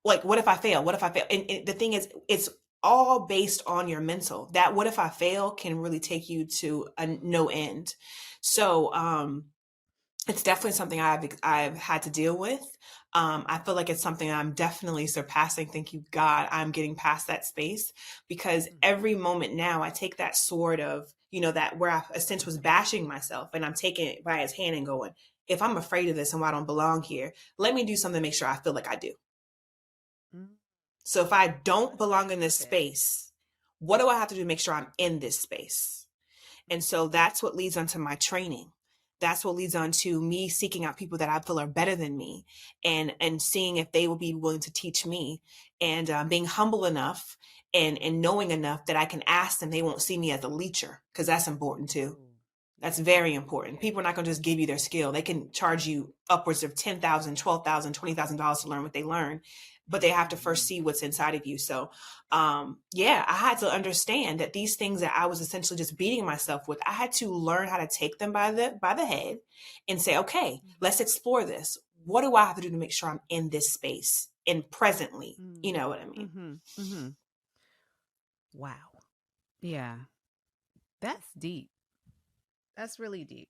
Like, what if I fail? And the thing is, it's all based on your mental. That what if I fail can really take you to a no end. So it's definitely something I've had to deal with. I feel like it's something I'm definitely surpassing. Thank you, God, I'm getting past that space, because every moment now I take that sword of, that where I a sense was bashing myself, and I'm taking it by his hand and going, if I'm afraid of this and why I don't belong here, let me do something to make sure I feel like I do. So if I don't belong in this space, what do I have to do to make sure I'm in this space? And so that's what leads on to my training. That's what leads on to me seeking out people that I feel are better than me, and seeing if they will be willing to teach me, and being humble enough and knowing enough that I can ask them. They won't see me as a leecher, because that's important too. That's very important. People are not going to just give you their skill. They can charge you upwards of $10,000, $12,000, $20,000 to learn what they learn, but they have to first see what's inside of you. So, I had to understand that these things that I was essentially just beating myself with, I had to learn how to take them by the head and say, okay, let's explore this. What do I have to do to make sure I'm in this space and presently? You know what I mean? Wow. Yeah. That's deep. That's really deep.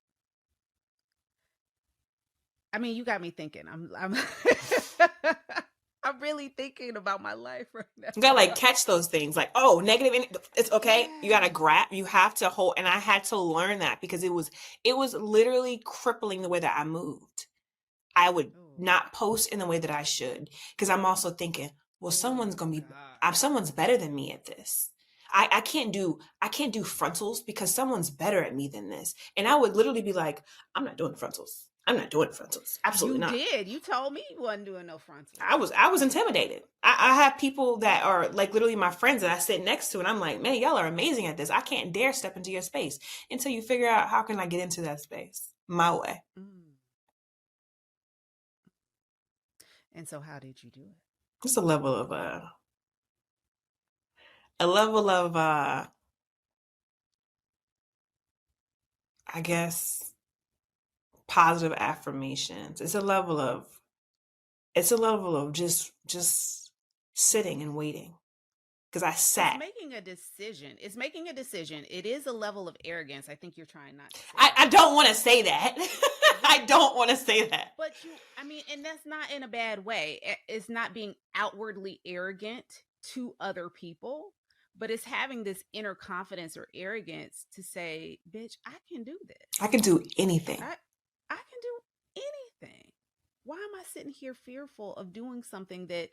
I mean, you got me thinking. I'm I'm really thinking about my life right now. You gotta like catch those things. Like, oh, negative. It's okay. You gotta grab. You have to hold. And I had to learn that because it was literally crippling the way that I moved. I would not post in the way that I should because I'm also thinking, well, someone's better than me at this. I can't do frontals because someone's better at me than this. And I would literally be like, I'm not doing frontals. Absolutely not. You did. You told me you wasn't doing no frontals. I was intimidated. I have people that are like literally my friends that I sit next to, and I'm like, man, y'all are amazing at this. I can't dare step into your space until you figure out how can I get into that space my way. And so how did you do it? It's a level of I guess positive affirmations. It's a level of just sitting and waiting. Because I sat. It's making a decision. It is a level of arrogance. I think you're trying not to say I don't want to say that. I don't want to say that. But and that's not in a bad way. It's not being outwardly arrogant to other people, but it's having this inner confidence or arrogance to say, bitch, I can do this. I can do anything. I can do anything. Why am I sitting here fearful of doing something that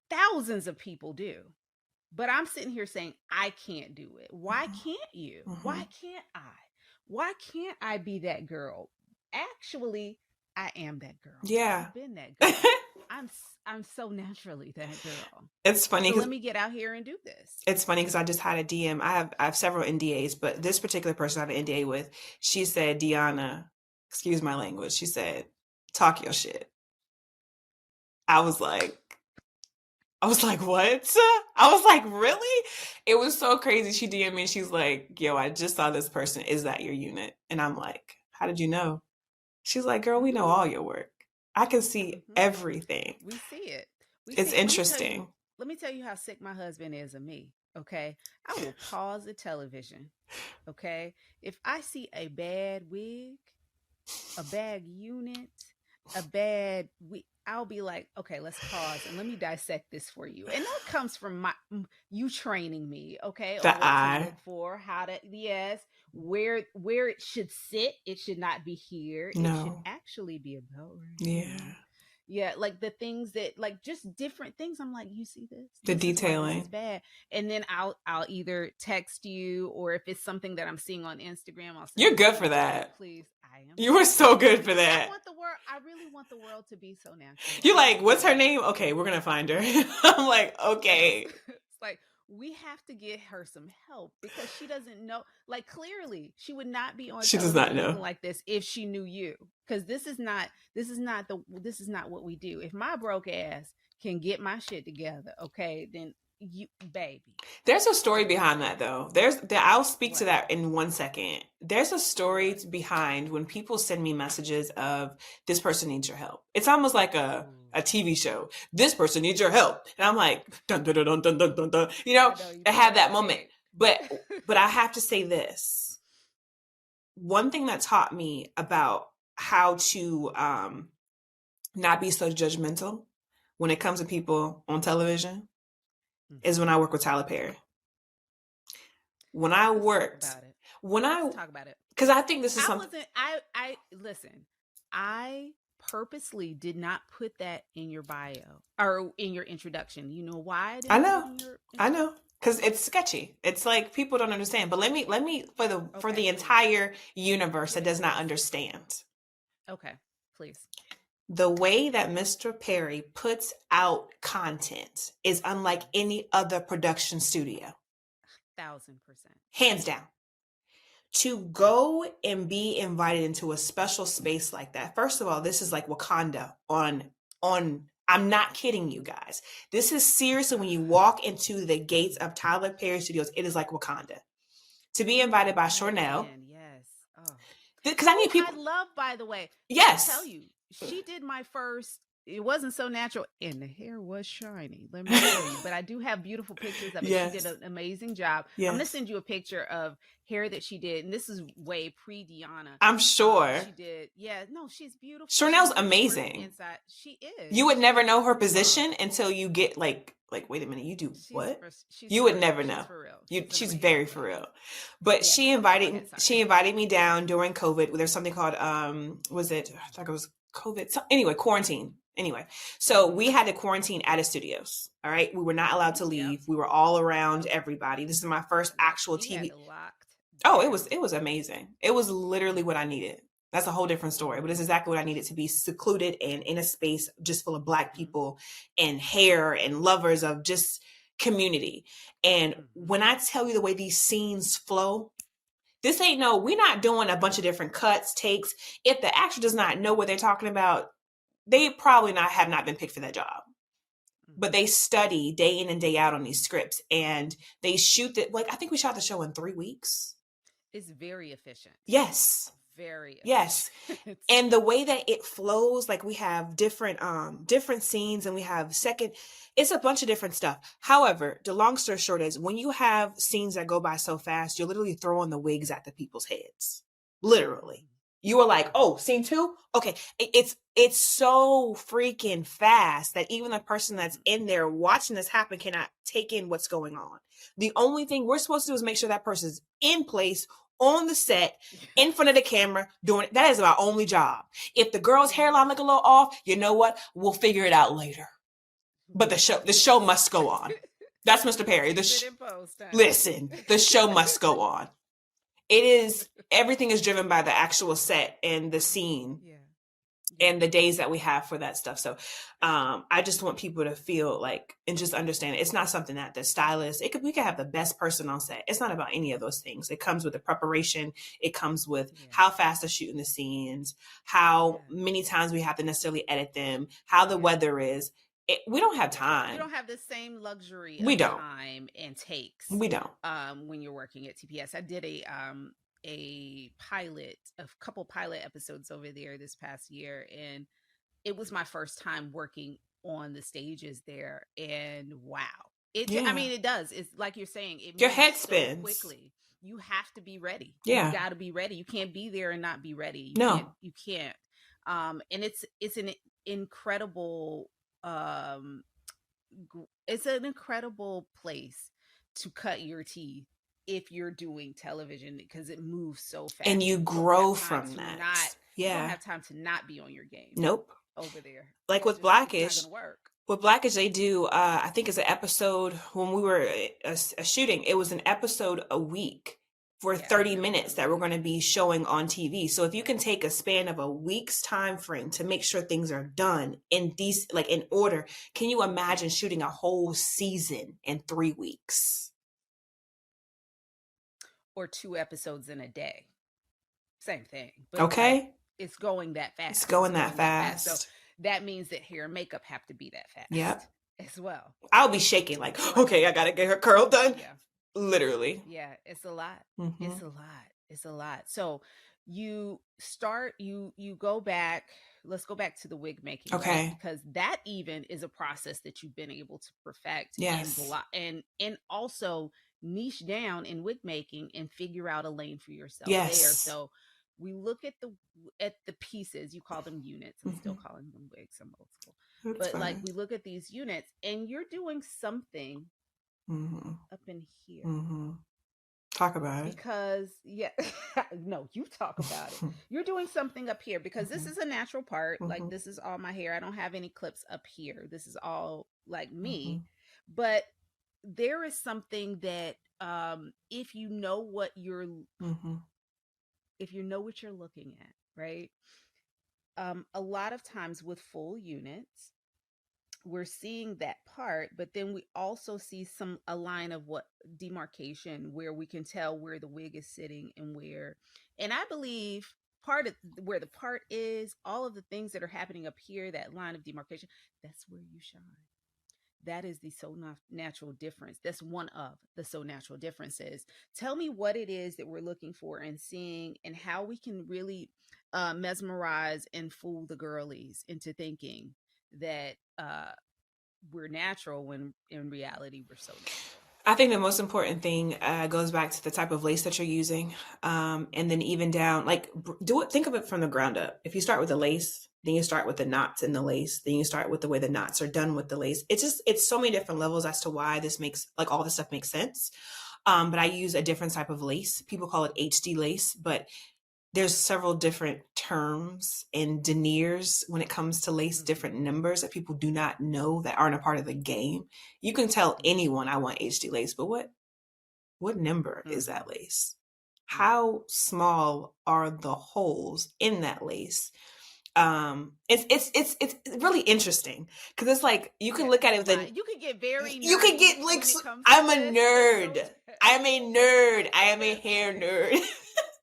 thousands of people do? But I'm sitting here saying, I can't do it. Why can't you? Why can't I? Why can't I be that girl? Actually, I am that girl. Yeah. I've been that girl. I'm so naturally that girl. It's funny. So let me get out here and do this. It's funny because I just had a DM. I have several NDAs, but this particular person I have an NDA with, she said, Dionna, excuse my language, she said, talk your shit. I was like, what? I was like, really? It was so crazy. She DM'd me and she's like, yo, I just saw this person. Is that your unit? And I'm like, how did you know? She's like, girl, we know all your work. I can see everything. We see it. It's interesting. Let me tell you how sick my husband is of me. Okay. I will pause the television. Okay. If I see a bad wig, a bad unit, I'll be like, okay, let's pause and let me dissect this for you. And that comes from you training me, okay? The eye. Look for how to, yes, where it should sit. It should not be here. No. It should actually be about right here. Yeah, like the things that, like, just different things. I'm like, you see this? The detailing. Is bad. And then I'll either text you, or if it's something that I'm seeing on Instagram, I'll say, you're good for that. Please. I am. You were so good for that. I really want the world to be so natural. You're like, what's her name? Okay, we're gonna find her. I'm like, okay. It's like, we have to get her some help because she doesn't know. Like, clearly, she would not be on. She does not know like this if she knew you, because this is not what we do. If my broke ass can get my shit together, okay, then you, baby. There's a story behind that, though. I'll speak to that in 1 second. There's a story behind when people send me messages of this person needs your help. It's almost like a TV show. This person needs your help, and I'm like, dun dun dun dun dun dun dun. You know, I have that moment. But I have to say this. One thing that taught me about how to not be so judgmental when it comes to people on television is when I work with Tyler Perry. When I worked, Let's talk about it. Because I think this is something. Listen, I purposely did not put that in your bio or in your introduction. You know why? I know. Because it's sketchy. It's like people don't understand. But let me for the entire universe that does not understand. Okay, please. The way that Mr. Perry puts out content is unlike any other production studio. 1,000%. Hands down. To go and be invited into a special space like that. First of all, this is like Wakanda on I'm not kidding you guys. This is seriously, when you walk into the gates of Tyler Perry Studios, it is like Wakanda. To be invited by Shornell. Yes. Oh. Because I need people. I love, by the way. Yes. I'll tell you. She did my first it wasn't so natural, and the hair was shiny. Let me tell you. But I do have beautiful pictures of it. She did Yes. an amazing job. I'm gonna Yes. send you a picture of hair that she did, and this is way pre Dionna. I'm sure. She did. Yeah, no, she's beautiful. Chanel's She's beautiful amazing. inside. She is. You would She never is know her super position bomb. until you get like wait a minute, you do She's what? for, she's You for would real. never She's know. for real. She's amazing. very for real. But Yes. she Okay, go invited ahead, sorry. she invited me down during COVID. There's something called was it I thought it was COVID. So, anyway, quarantine. Anyway, so we had to quarantine at a studios. All right, we were not allowed to leave. Yep. We were all around everybody. This is my first actual We TV. had it locked Oh, down. it was amazing. It was literally what I needed. That's a whole different story, but it's exactly what I needed, to be secluded and in a space just full of Black people and hair and lovers of just community. And when I tell you the way these scenes flow, this ain't we're not doing a bunch of different cuts, takes. If the actor does not know what they're talking about, they probably have not been picked for that job. But they study day in and day out on these scripts, and they shoot that. Like, I think we shot the show in 3 weeks. It's very efficient. Yes. Very efficient. Yes. And the way that it flows, like we have different scenes, and we have it's a bunch of different stuff. However, the long story short is, when you have scenes that go by so fast, you're literally throwing the wigs at the people's heads. Literally. You are like, oh, scene 2? Okay. It's so freaking fast that even the person that's in there watching this happen cannot take in what's going on. The only thing we're supposed to do is make sure that person's in place, on the set, in front of the camera, doing it. That is our only job. If the girl's hairline look a little off, you know what? We'll figure it out later. But the show must go on. That's Mr. Perry. Listen, the show must go on. Everything is driven by the actual set and the scene. Yeah. And the days that we have for that stuff. So I just want people to feel like, and just understand it's not something that the stylist, we could have the best person on set. It's not about any of those things. It comes with the preparation. It comes with how fast they're shooting the scenes, how many times we have to necessarily edit them, how the weather is. We don't have time. You don't have the same luxury of time and takes. We don't. When you're working at TPS. I did a couple pilot episodes over there this past year, and it was my first time working on the stages there, and wow. I mean, it does. It's like you're saying, your head spins so quickly. You have to be ready. Yeah. You got to be ready. You can't be there and not be ready. You can't. And it's an incredible it's an incredible place to cut your teeth if you're doing television, because it moves so fast and you grow from that. You don't have time to not be on your game. Nope. Over there, like with Blackish, with Blackish, they do I think it's an episode. When we were a shooting, it was an episode a week for 30 minutes that we're going to be showing on TV. So if you can take a span of a week's time frame to make sure things are done in in order, can you imagine shooting a whole season in 3 weeks? Or 2 episodes in a day. Same thing. But okay. It's going that fast. It's going that fast. So that means that hair and makeup have to be that fast. Yep. As well. I'll be shaking like, okay, I got to get her curl done. Yeah. Literally. Yeah, it's a lot. Mm-hmm. It's a lot. So you go back. Let's go back to the wig making. Okay. Right? Because that even is a process that you've been able to perfect. Yes. And also niche down in wig making and figure out a lane for yourself. Yes. There. So we look at the pieces. You call them units. I'm still calling them wigs. I'm old school. That's fine. Like, we look at these units, and you're doing something up in here. Talk about it. Because no, you talk about it. You're doing something up here, because this is a natural part. Like, this is all my hair. I don't have any clips up here. This is all like me. But there is something that if you know what you're looking at, right? A lot of times with full units, we're seeing that part, but then we also see a line of demarcation where we can tell where the wig is sitting and I believe part of where the part is, all of the things that are happening up here, that line of demarcation, that's where you shine. That is the so natural difference. That's one of the so natural differences. Tell me what it is that we're looking for and seeing, and how we can really mesmerize and fool the girlies into thinking that we're natural when in reality we're so natural. I think the most important thing goes back to the type of lace that you're using, and then even down, like do it. Think of it from the ground up. If you start with the lace, then you start with the knots in the lace, then you start with the way the knots are done with the lace. It's so many different levels as to why this makes like all this stuff makes sense. But I use a different type of lace. People call it HD lace, but there's several different terms and deniers when it comes to lace, different numbers that people do not know that aren't a part of the game. You can tell anyone I want HD lace, but what number is that lace? How small are the holes in that lace? It's really interesting because it's like you can look at it with you can get very nerdy. You can get like I'm a nerd. I'm a nerd. I am a hair nerd.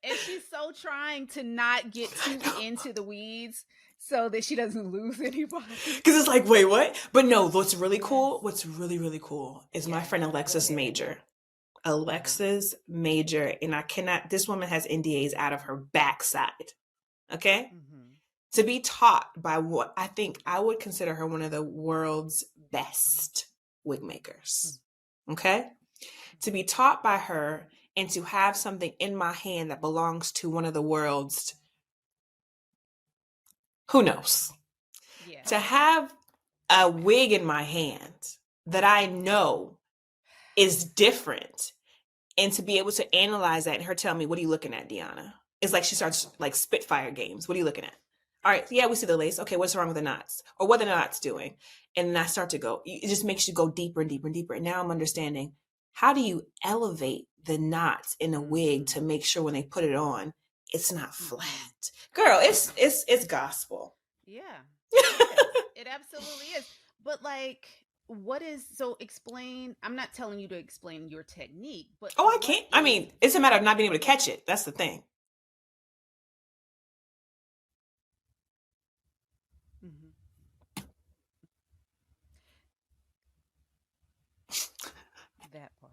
And she's so trying to not get too into the weeds so that she doesn't lose anybody. Because it's like, wait, what? But no, what's really cool, what's really, really cool is my friend Alexis Major. Alexis Major. And this woman has NDAs out of her backside. Okay? To be taught by what I think I would consider her one of the world's best wig makers. Okay? To be taught by her and to have something in my hand that belongs to one of the world's, who knows? Yeah. To have a wig in my hand that I know is different and to be able to analyze that and her tell me, what are you looking at, Dionna? It's like she starts like Spitfire games. What are you looking at? All right, yeah, we see the lace. Okay, what's wrong with the knots? Or what are the knots doing? And then I start to go, it just makes you go deeper and deeper and deeper. And now I'm understanding, how do you elevate the knots in a wig to make sure when they put it on, it's not flat? Girl, it's gospel. Yeah, it absolutely is. But like, explain, I'm not telling you to explain your technique, but I can't. I mean, it's a matter of not being able to catch it. That's the thing. That part.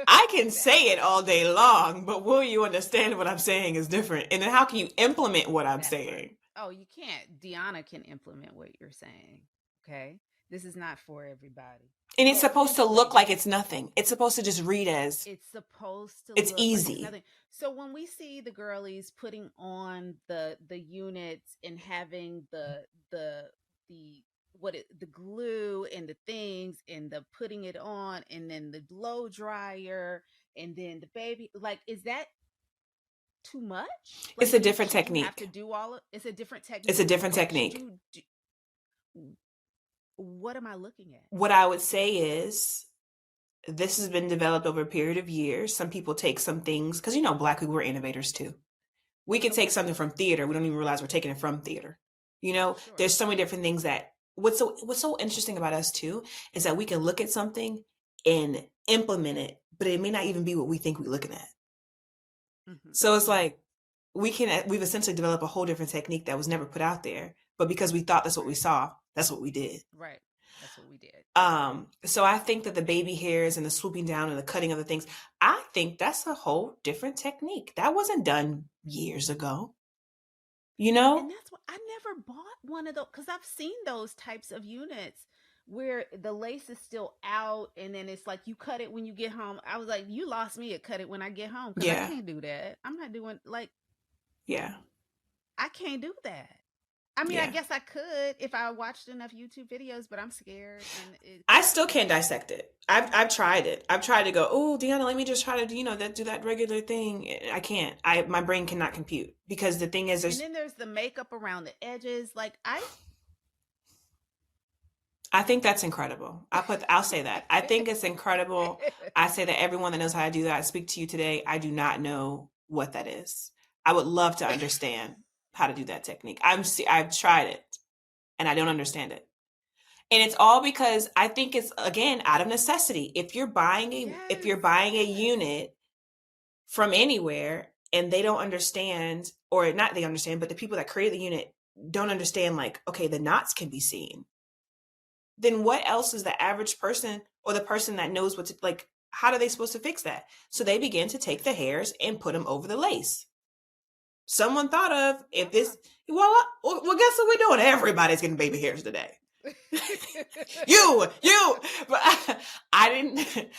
I can say it all day long, but will you understand what I'm saying is different? And then how can you implement what I'm saying? Oh, you can't. Deanna can implement what you're saying. Okay? This is not for everybody. And it's supposed to look like it's nothing. It's supposed to just read as it's easy. Like nothing. So when we see the girlies putting on the units and having the glue and the things and the putting it on and then the blow dryer and then the baby, like, is that too much? Like, it's a different technique. Have to do it's a different technique. It's a different technique. What am I looking at? What I would say is this has been developed over a period of years. Some people take some things, because Black people were innovators too. We can take something from theater. We don't even realize we're taking it from theater. There's so many different things that what's so interesting about us too is that we can look at something and implement it, but it may not even be what we think we're looking at. So it's like we've essentially developed a whole different technique that was never put out there, but because we thought that's what we saw, that's what we did. Right. That's what we did. So I think that the baby hairs and the swooping down and the cutting of the things, I think that's a whole different technique. That wasn't done years ago. And that's why I never bought one of those, because I've seen those types of units where the lace is still out and then it's like you cut it when you get home. I was like, you lost me at cut it when I get home, because I can't do that. I'm not doing I can't do that. I mean, I guess I could if I watched enough YouTube videos, but I'm scared. And I still can't dissect it. I've tried it. I've tried to go, oh, Deanna, let me just try to do that regular thing. I can't. My brain cannot compute, because the thing is, and then there's the makeup around the edges. Like I think that's incredible. I'll say that. I think it's incredible. I say that everyone that knows how to do that, I speak to you today, I do not know what that is. I would love to understand how to do that technique. I've tried it and I don't understand it. And it's all because I think it's, again, out of necessity. If you're buying a unit from anywhere and they don't understand, or not they understand, but the people that create the unit don't understand, like, okay, the knots can be seen, then what else is the average person or the person that knows what to, like, how are they supposed to fix that? So they begin to take the hairs and put them over the lace. someone thought of if this. Well, guess what we're doing? Everybody's getting baby hairs today. you, but I didn't,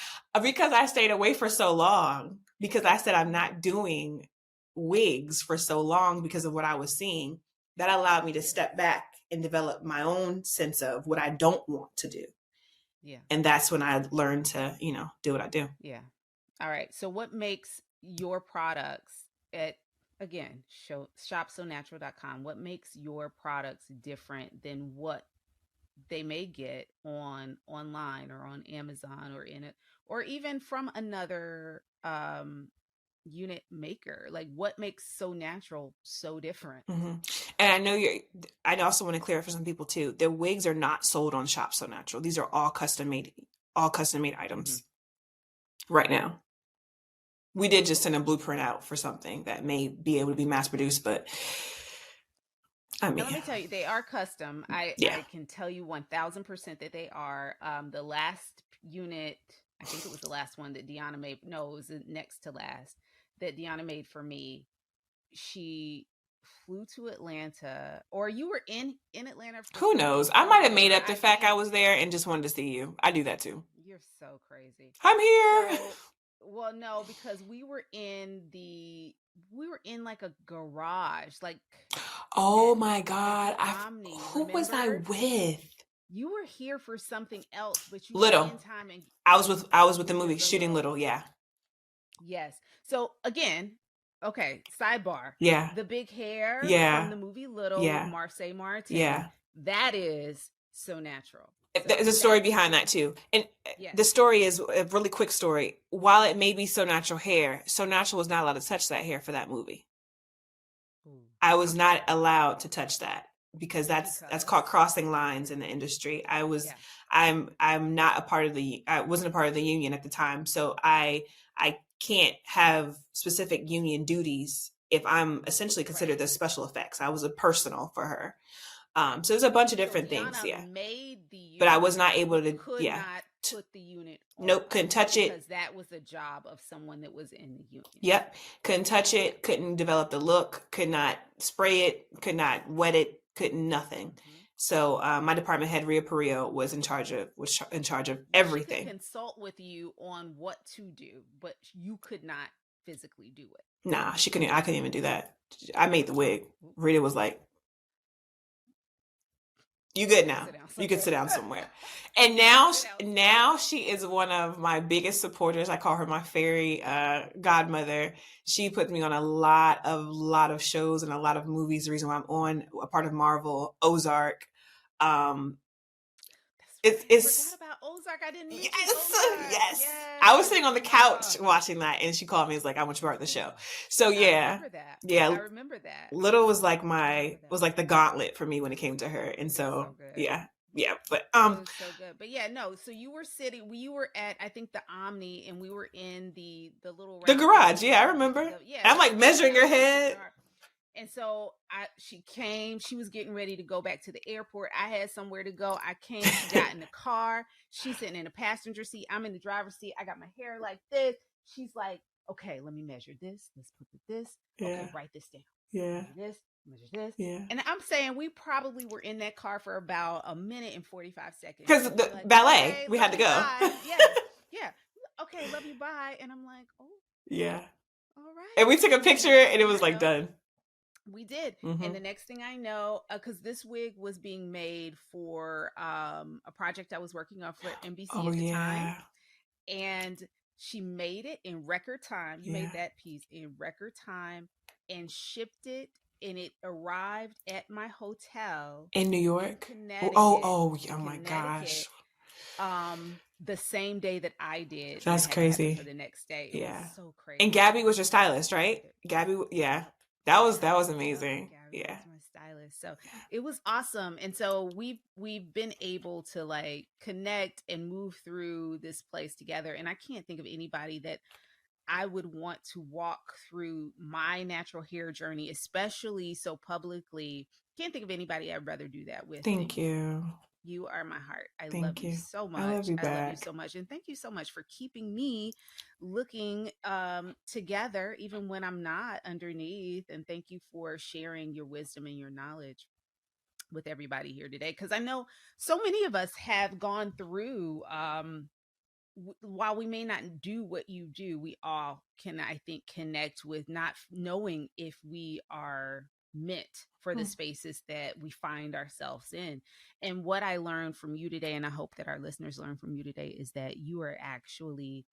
because I stayed away for so long, because I said I'm not doing wigs for so long because of what I was seeing, that allowed me to step back and develop my own sense of what I don't want to do. Yeah. And that's when I learned to, do what I do. Yeah. All right. So what makes your products at, again, shopsonatural.com, what makes your products different than what they may get online or on Amazon or in it, or even from another unit maker? Like, what makes So Natural so different? Mm-hmm. And I also want to clear for some people too, the wigs are not sold on Shop So Natural. These are all custom made items right now. We did just send a blueprint out for something that may be able to be mass produced, but I mean, now, let me tell you, they are custom. I can tell you 1000% that they are. The last unit, I think it was the last one that Dionna made. No, it was the next to last that Dionna made for me. She flew to Atlanta, or you were in Atlanta. Who knows? I might have made up the fact I was there and just wanted to see you. I do that too. You're so crazy. I'm here. So, well, no, because we were in like a garage, like. Oh my God! Who remember? was I with? You were here for something else, but you Little. were in time. And I was with the movie Shooting Little. Yeah. Yes. So again, okay. Sidebar. Yeah. The big hair. Yeah. From the movie Little. Yeah. With Marseille Martin. Yeah. That is So Natural. So there's a story behind that too, and the story is a really quick story. While it may be So Natural hair, So Natural was not allowed to touch that hair for that movie. I was not allowed to touch that because that's called crossing lines in the industry. I'm not a part of I wasn't a part of the union at the time. So I can't have specific union duties if I'm essentially considered as special effects. I was a personal for her. So there's a bunch of different things. Yeah. Made the unit, but I was not able to, could not put the unit on. Nope. Couldn't touch it. Because that was the job of someone that was in the union. Yep. Couldn't touch it. Couldn't develop the look. Could not spray it. Could not wet it. Couldn't nothing. So my department head, Rhea Perillo, was in charge of everything. She could consult with you on what to do, but you could not physically do it. Nah, she couldn't. I couldn't even do that. I made the wig. Rita was like, "You good now? You can sit down somewhere." And now she is one of my biggest supporters. I call her my fairy godmother. She put me on a lot of shows and a lot of movies. The reason why I'm on a part of Marvel, Ozark. It's about Ozark. I didn't. Yes. I was sitting on the couch watching that, and she called me. It's like, I want you part of the show. So yeah, I remember that. Little was like the gauntlet for me when it came to her, and so yeah. But it was so good. But yeah, no. So you were at, I think, the Omni, and we were in the little garage. Yeah, I remember. I'm like measuring her head. And so she came, she was getting ready to go back to the airport. I had somewhere to go. I came, she got in the car. She's sitting in the passenger seat. I'm in the driver's seat. I got my hair like this. She's like, okay, let me measure this. Let's put this. Okay, write this down. Yeah. Measure this. Yeah. And I'm saying we probably were in that car for about a minute and 45 seconds. Because the ballet, okay, we had to go. Yeah. Okay, love you, bye. And I'm like, oh. Yeah. All right. And we took a picture and it was like done. We did. And the next thing I know, because this wig was being made for a project I was working on for NBC at the time. And she made it in record time. You made that piece in record time and shipped it. And it arrived at my hotel in New York. Connecticut, oh my gosh. The same day that I did. That's crazy. For the next day. It was so crazy. And Gabby was your stylist, right? Gabby, yeah. That was amazing. Gabby was my stylist. So it was awesome. And so we've been able to like connect and move through this place together. And I can't think of anybody that I would want to walk through my natural hair journey, especially so publicly. Can't think of anybody I'd rather do that with. Thank you. You are my heart. I love Thank you you. so I love much. you I love you back. so much. And thank you so much for keeping me looking together even when I'm not underneath. And thank you for sharing your wisdom and your knowledge with everybody here today, because I know so many of us have gone through while we may not do what you do, we all can, I think, connect with not knowing if we are meant for the spaces that we find ourselves in. And what I learned from you today, and I hope that our listeners learn from you today, is that you are actually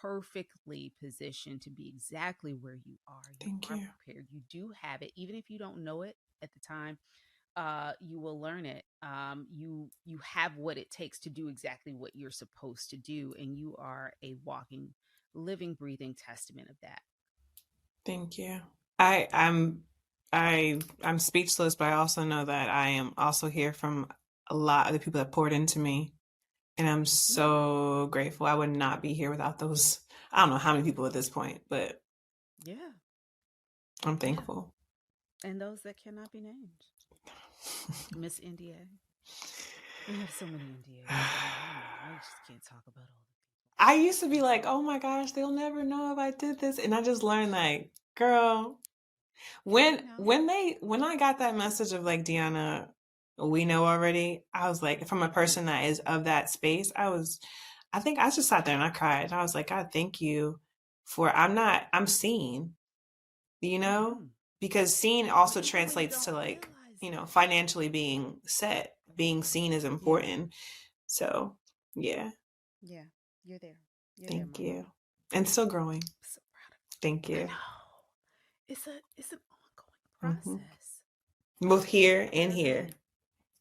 perfectly positioned to be exactly where you are. You Thank are you. prepared. You do have it, even if you don't know it at the time. You will learn it. You have what it takes to do exactly what you're supposed to do, and you are a walking, living, breathing testament of that. Thank you. I I'm I'm speechless, but I also know that I am also here from a lot of the people that poured into me. And I'm Mm, so grateful. I would not be here without those. I don't know how many people at this point, but yeah, I'm yeah, thankful. and those that cannot be named. Miss NDA. We have so many NDAs. I just can't talk about all I used to be the like, people. oh my gosh, they'll never know if I did this. And I just learned like, girl, when I got that message of like, Dionna, we know already, I was like, from a person that is of that space, I think I just sat there and I cried. And I was like, God, thank you for I'm seen, you know? Mm-hmm. Because seen But also even when you translates to don't like, realize you know, it, financially being set, being seen is yeah, important. So yeah, yeah, you're there. You're there, thank Mama. you. And still growing. I'm so proud of Thank you. I you. know. It's an ongoing Hmm. process. Both here It and doesn't here. end.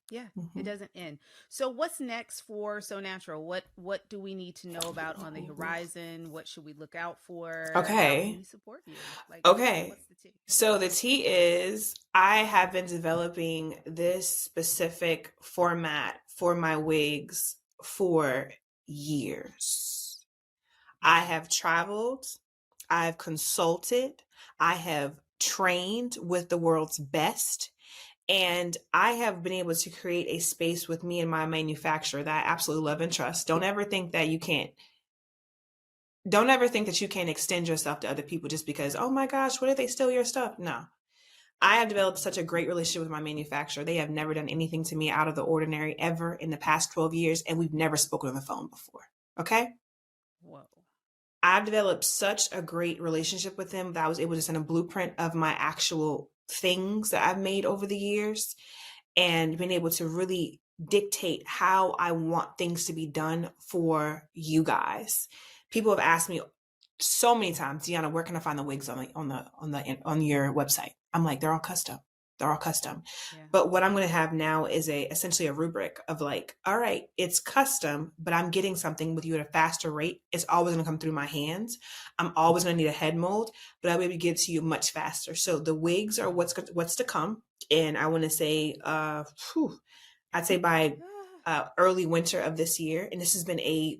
Yeah, it Hmm. doesn't end. So what's next for So Natural? What do we need to know about on the horizon? What should we look out for? How can Okay. we support you? Like Okay. what's the tea? So the tea is I have been developing this specific format for my wigs for years. I Okay. have traveled, I've consulted, I have trained with the world's best, and I have been able to create a space with me and my manufacturer that I absolutely love and trust. Don't ever think that you can't extend yourself to other people just because, oh my gosh, what if they steal your stuff? No. I have developed such a great relationship with my manufacturer. They have never done anything to me out of the ordinary ever in the past 12 years, and we've never spoken on the phone before. Okay? Whoa. I've developed such a great relationship with them that I was able to send a blueprint of my actual things that I've made over the years and been able to really dictate how I want things to be done for you guys. People have asked me so many times, Deanna, where can I find the wigs on your website? I'm like, they're all custom. They're all custom. Yeah. But what I'm going to have now is essentially a rubric of like, all right, it's custom, but I'm getting something with you at a faster rate. It's always going to come through my hands. I'm always going to need a head mold, but I'll be able to get it to you much faster. So the wigs are what's to come, and I want to say, I'd say by early winter of this year, and this has been a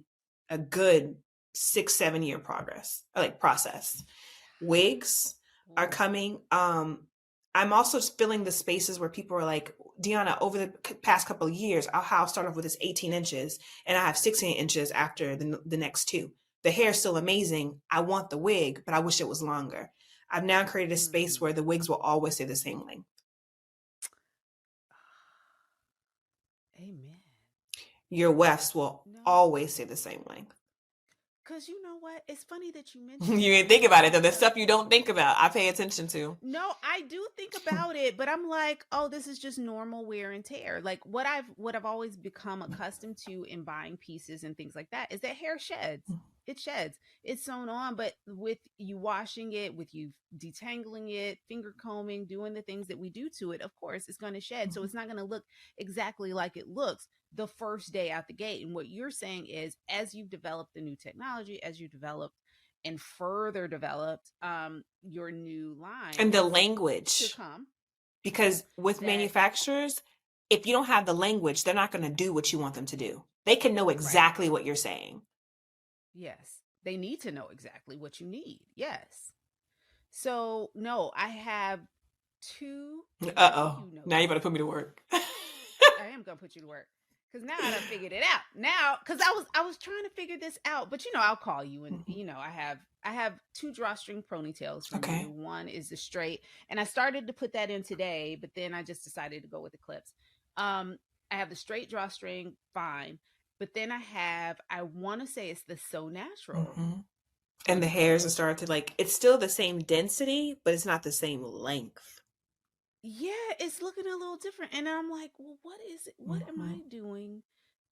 good 6-7 year process. Wigs are Ooh. coming. I'm also filling the spaces where people are like, Deanna, over the past couple of years, I'll start off with this 18 inches and I have 16 inches after the next two. The hair is still amazing. I want the wig, but I wish it was longer. I've now created a space Mm. where the wigs will always stay the same length. Amen. Your wefts will No. always stay the same length. Cause you know what? It's funny that you mentioned You that ain't think about it though. The because stuff you don't think about, I pay attention to. no, I do think about it, but I'm like, oh, this is just normal wear and tear. Like what I've always become accustomed to in buying pieces and things like that is that hair sheds. It sheds. It's sewn on, but with you washing it, with you detangling it, finger combing, doing the things that we do to it, of course, it's going to shed. So it's not going to look exactly like it looks the first day out the gate. And what you're saying is, as you've developed the new technology, as you developed and further developed your new And the lines to language, come, because with that manufacturers, if you don't have the language, they're not going to do what you want them to do. They can know right, exactly what you're saying. yes, they need to know exactly what you need. Yes. So no, I have two, and I think Uh-oh. you know Now you this. better put me to work. I am gonna put you to work. Because now I done figured it out. Now, because I was trying to figure this out, but I'll call you, and I have two drawstring ponytails from Okay. you. One is the straight, and I started to put that in today, but then I just decided to go with the clips. I have the straight drawstring, fine, but then I want to say it's the So Natural Mm-hmm. And the hairs ponytail. are started to like, it's still the same density, but it's not the same length. Yeah, it's looking a little different, and I'm like, well, what is it? What am Mm-hmm. I doing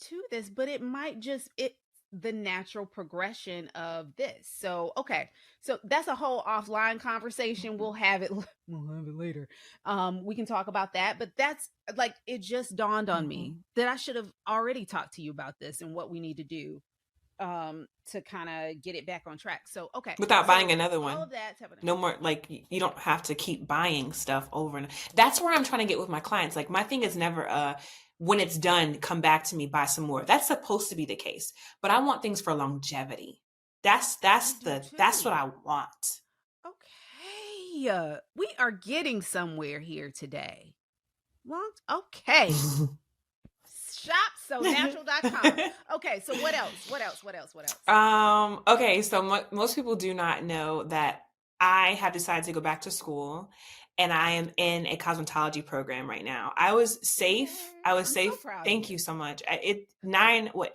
to this? But it might just it the natural progression of this. So okay, so that's a whole offline conversation. We'll have it. We'll have it later. We can talk about that. But that's like it just dawned on Mm-hmm. me that I should have already talked to you about this and what we need to do to kind of get it back on track. So okay, Without buying so another all one. of that's happening. No more, like, you don't have to keep buying stuff over and that's where I'm trying to get with my clients. Like, my thing is never when it's done, come back to me, buy some more. That's supposed to be the case, but I want things for longevity. That's I do that's what too. I want. Okay, we are getting somewhere here today. Long, okay. ShopSoNatural.com. Okay, so what else? What else? What else? What else? Okay, so most people do not know that I have decided to go back to school and I am in a cosmetology program right now. I was safe. Yay. I was I'm so safe. proud of Thank you. you so much.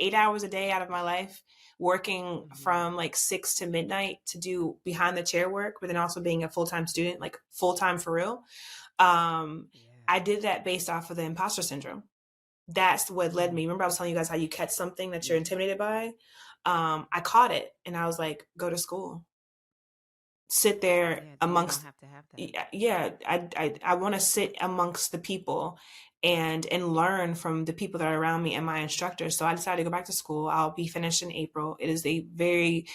8 hours a day out of my life working Mm-hmm. from like 6 to midnight to do behind the chair work, but then also being a full-time student, like full-time for real. Um, Yeah. I did that based off of the imposter syndrome. That's what led Mm-hmm. me. Remember, I was telling you guys how you catch something that you're Yeah. intimidated by? I caught it and I was like, go to school, sit there Yeah. Then you don't amongst, have to have that. yeah, I want to sit amongst the people and learn from the people that are around me and my instructors. So I decided to go back to school. I'll be finished in April. It is a very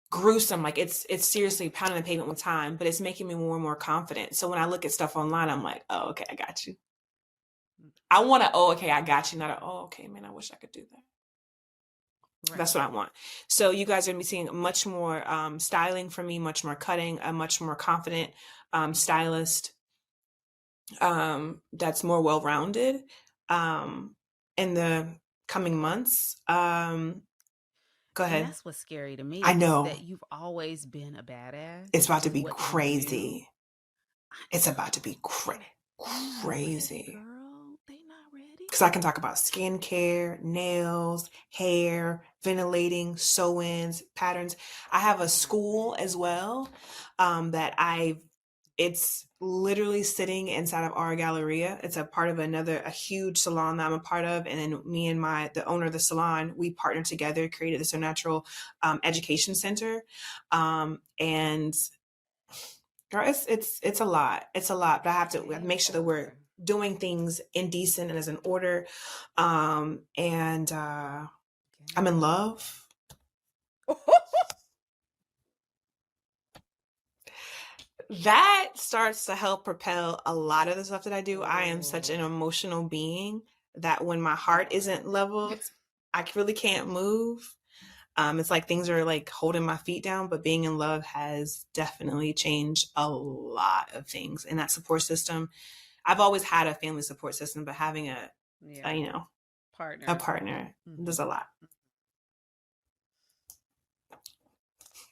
gruesome, like it's seriously pounding the pavement with time, but it's making me more and more confident. So when I look at stuff online, I'm like, oh, okay, I got you. I want to, oh, okay, I got you. Not a, oh, okay, man, I wish I could do that. Right. That's what I want. So you guys are going to be seeing much more styling from me, much more cutting, a much more confident stylist that's more well-rounded in the coming months. Go And ahead. that's what's scary to I me is know that you've always been a badass it's about to with be what you do. crazy. It's about to be And they're not ready, crazy. girl. They not ready. Because I can talk about skincare, nails, hair, ventilating, sew-ins, patterns. I have a They're not school as ready. well that it's literally sitting inside of our Galleria. It's a part of a huge salon that I'm a part of. And then me and the owner of the salon, we partnered together, created this natural education center. And girl, it's a lot. It's a lot, but I have to They make sure that we're are. doing things in decent and as an order. And I'm in Yes. love. That starts to help propel a lot of the stuff that I do. I am such Oh an emotional being that when my heart isn't Lord. leveled, I really can't move. It's like things are like holding my feet down, but being in love has definitely changed a lot of things in that support system. I've always had a family support system, but having Yeah. a Partner. partner Mm-hmm. does a lot.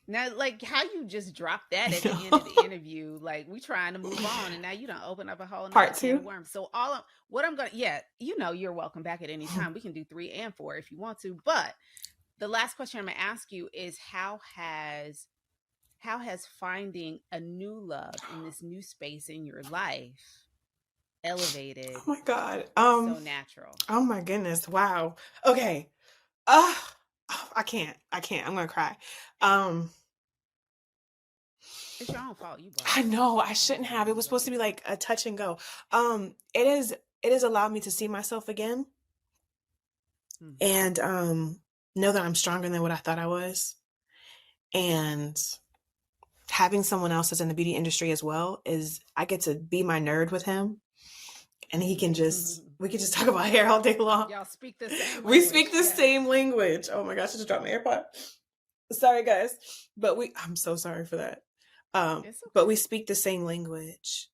Now, like how you just dropped that I at the end of the know. interview, like we trying to move on, and now you don't open up a whole another Part can two. of worms. So what I'm gonna, you're welcome back at any time. We can do 3 and 4 if you want to. But the last question I'm gonna ask you is how has finding a new love in this new space in your life Oh elevated my God. So Natural? Oh my goodness. Wow. Okay. I can't. I can't. I'm gonna cry. Um, It's your own fault. You brought I it on. know I I ain't shouldn't telling have. It you was what supposed to to be do. like a touch and go. It has allowed me to see myself again Mm-hmm. and know that I'm stronger than what I thought I was. And having someone else that's in the beauty industry as well is I get to be my nerd with him and we can just talk about hair all day long. Y'all speak the same We language. speak the Yes. same language. Oh my gosh, I just dropped my AirPod. Sorry guys. But I'm so sorry for that. It's But okay. we speak the same language.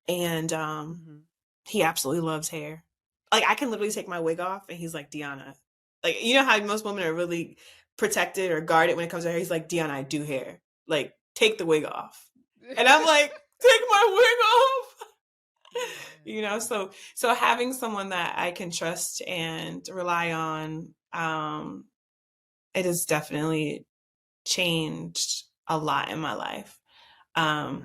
And Mm-hmm. he absolutely loves hair. like I can literally take my wig off and he's like, Dionna, like, you know how most women are really protected or guarded when it comes to hair? He's like, Dionna, I do hair. Like, take the wig off. And I'm like, take my wig off. You know, so having someone that I can trust and rely on, it has definitely changed a lot in my life. How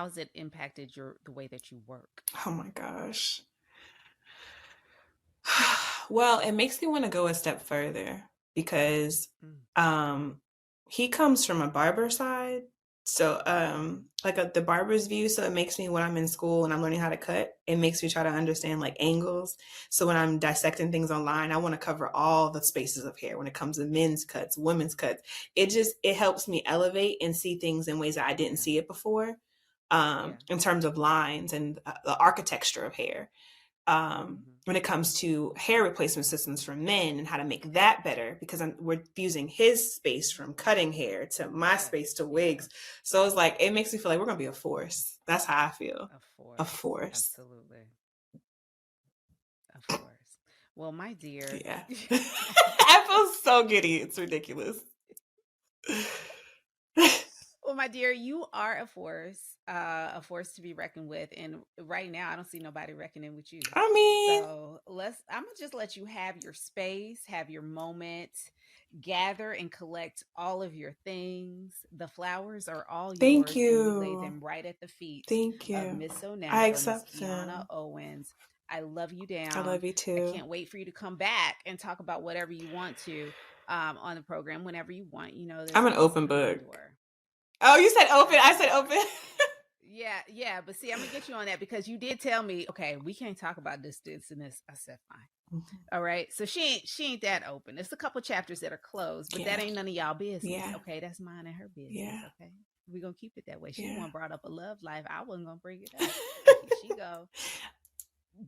has it impacted the way that you work? Oh my gosh. Well, it makes me want to go a step further because he comes from a barber side. So like the barber's view. So it makes me, when I'm in school and I'm learning how to cut, it makes me try to understand like angles. So when I'm dissecting things online, I want to cover all the spaces of hair when it comes to men's cuts, women's cuts. It helps me elevate and see things in ways that I didn't see it before, in terms of lines and the architecture of hair. When it comes to hair replacement systems for men and how to make that better, because we're using his space from cutting hair to my space to wigs. So it's like, it makes me feel like we're going to be a force. That's how I feel. A force. Absolutely. Of course. Well, my dear. Yeah. I feel so giddy. It's ridiculous. Well, my dear, you are a force to be reckoned with. And right now, I don't see nobody reckoning with you. I mean, so I'm gonna just let you have your space, have your moment, gather and collect all of your things. The flowers are all thank yours. You. And we lay them right at the feet of Miss So Natural, I accept Miss Dionna Owens. I love you down. I love you too. I can't wait for you to come back and talk about whatever you want to on the program whenever you want. You know, I'm an open book. Door. Oh, you said open. I said open. Yeah. But see, I'm gonna get you on that because you did tell me, okay, we can't talk about this, and this. I said, fine. Mm-hmm. All right. So she ain't that open. There's a couple chapters that are closed, but that ain't none of y'all business. Yeah. Okay, that's mine and her business. Yeah. Okay. We're gonna keep it that way. She one brought up a love life. I wasn't gonna bring it up. Here she go.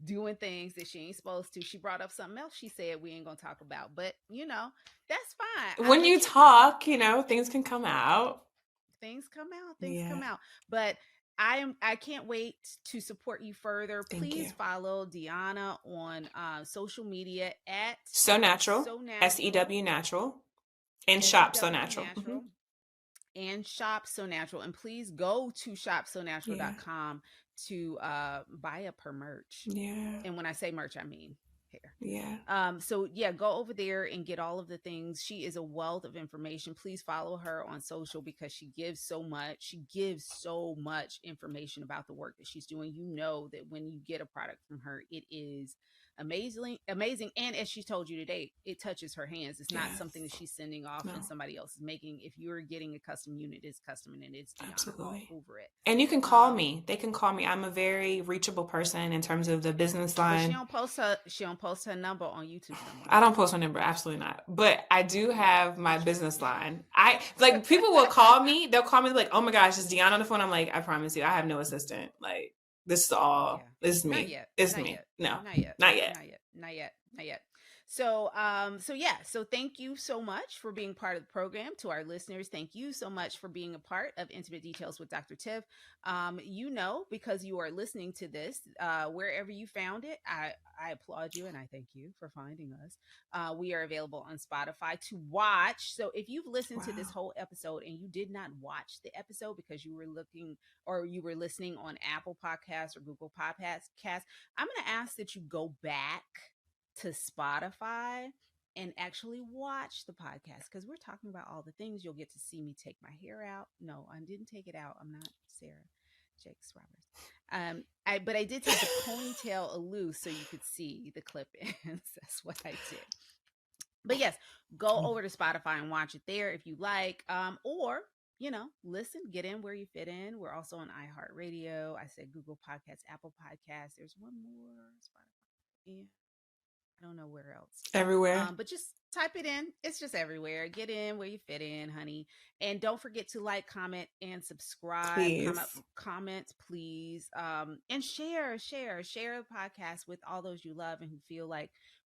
Doing things that she ain't supposed to. She brought up something else she said we ain't gonna talk about. But you know, that's fine. When you talk, you know, things can come out. Things come out. But I can't wait to support you further. Please follow Dionna on social media at So Natural, SEW Natural, and Shop So Natural. And Shop So Natural. And please go to shopsonatural.com to buy up her merch. Yeah. And when I say merch, I mean hair. Yeah. So go over there and get all of the things. She is a wealth of information. Please follow her on social because she gives so much. She gives so much information about the work that she's doing. You know that when you get a product from her, it is amazing. And as she told you today, it touches her hands. It's not something that she's sending off and somebody else is making. If you're getting a custom unit, it's custom and it's Dionna all over it. And you can call me. They can call me. I'm a very reachable person in terms of the business line. But she don't post her number on YouTube somewhere. I don't post my number, absolutely not. But I do have my business line. People will call me. They'll call me like, "Oh my gosh, is Dionna on the phone?" I'm like, "I promise you, I have no assistant. Like, this is all. Yeah. This is me. Not yet. It's not me. Yet. No, not yet. So thank you so much for being part of the program. To our listeners, thank you so much for being a part of Intimate Details with Dr. Tiff. You know, because you are listening to this, wherever you found it, I applaud you and I thank you for finding us. We are available on Spotify to watch. So if you've listened to this whole episode and you did not watch the episode because you were looking or you were listening on Apple Podcasts or Google Podcasts, I'm going to ask that you go back to Spotify and actually watch the podcast because we're talking about all the things. You'll get to see me take my hair out. No, I didn't take it out. I'm not Sarah Jakes Roberts. But I did take the ponytail loose so you could see the clip-ins. That's what I did. But yes, go over to Spotify and watch it there if you like. Or listen, get in where you fit in. We're also on iHeartRadio. I said Google Podcasts, Apple Podcasts. There's one more, Spotify. Yeah. I don't know where else. Everywhere. But just type it in. It's just everywhere. Get in where you fit in, honey. And don't forget to like, comment, and subscribe. Please. Comment, please. And share the podcast with all those you love and who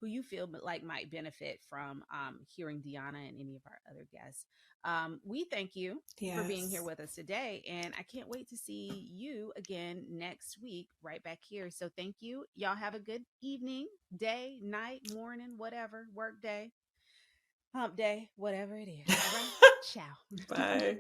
you feel like might benefit from hearing Dionna and any of our other guests. We thank you Yes. for being here with us today. And I can't wait to see you again next week, right back here. So thank you. Y'all have a good evening, day, night, morning, whatever, work day, hump day, whatever it is. All right. Ciao. Bye.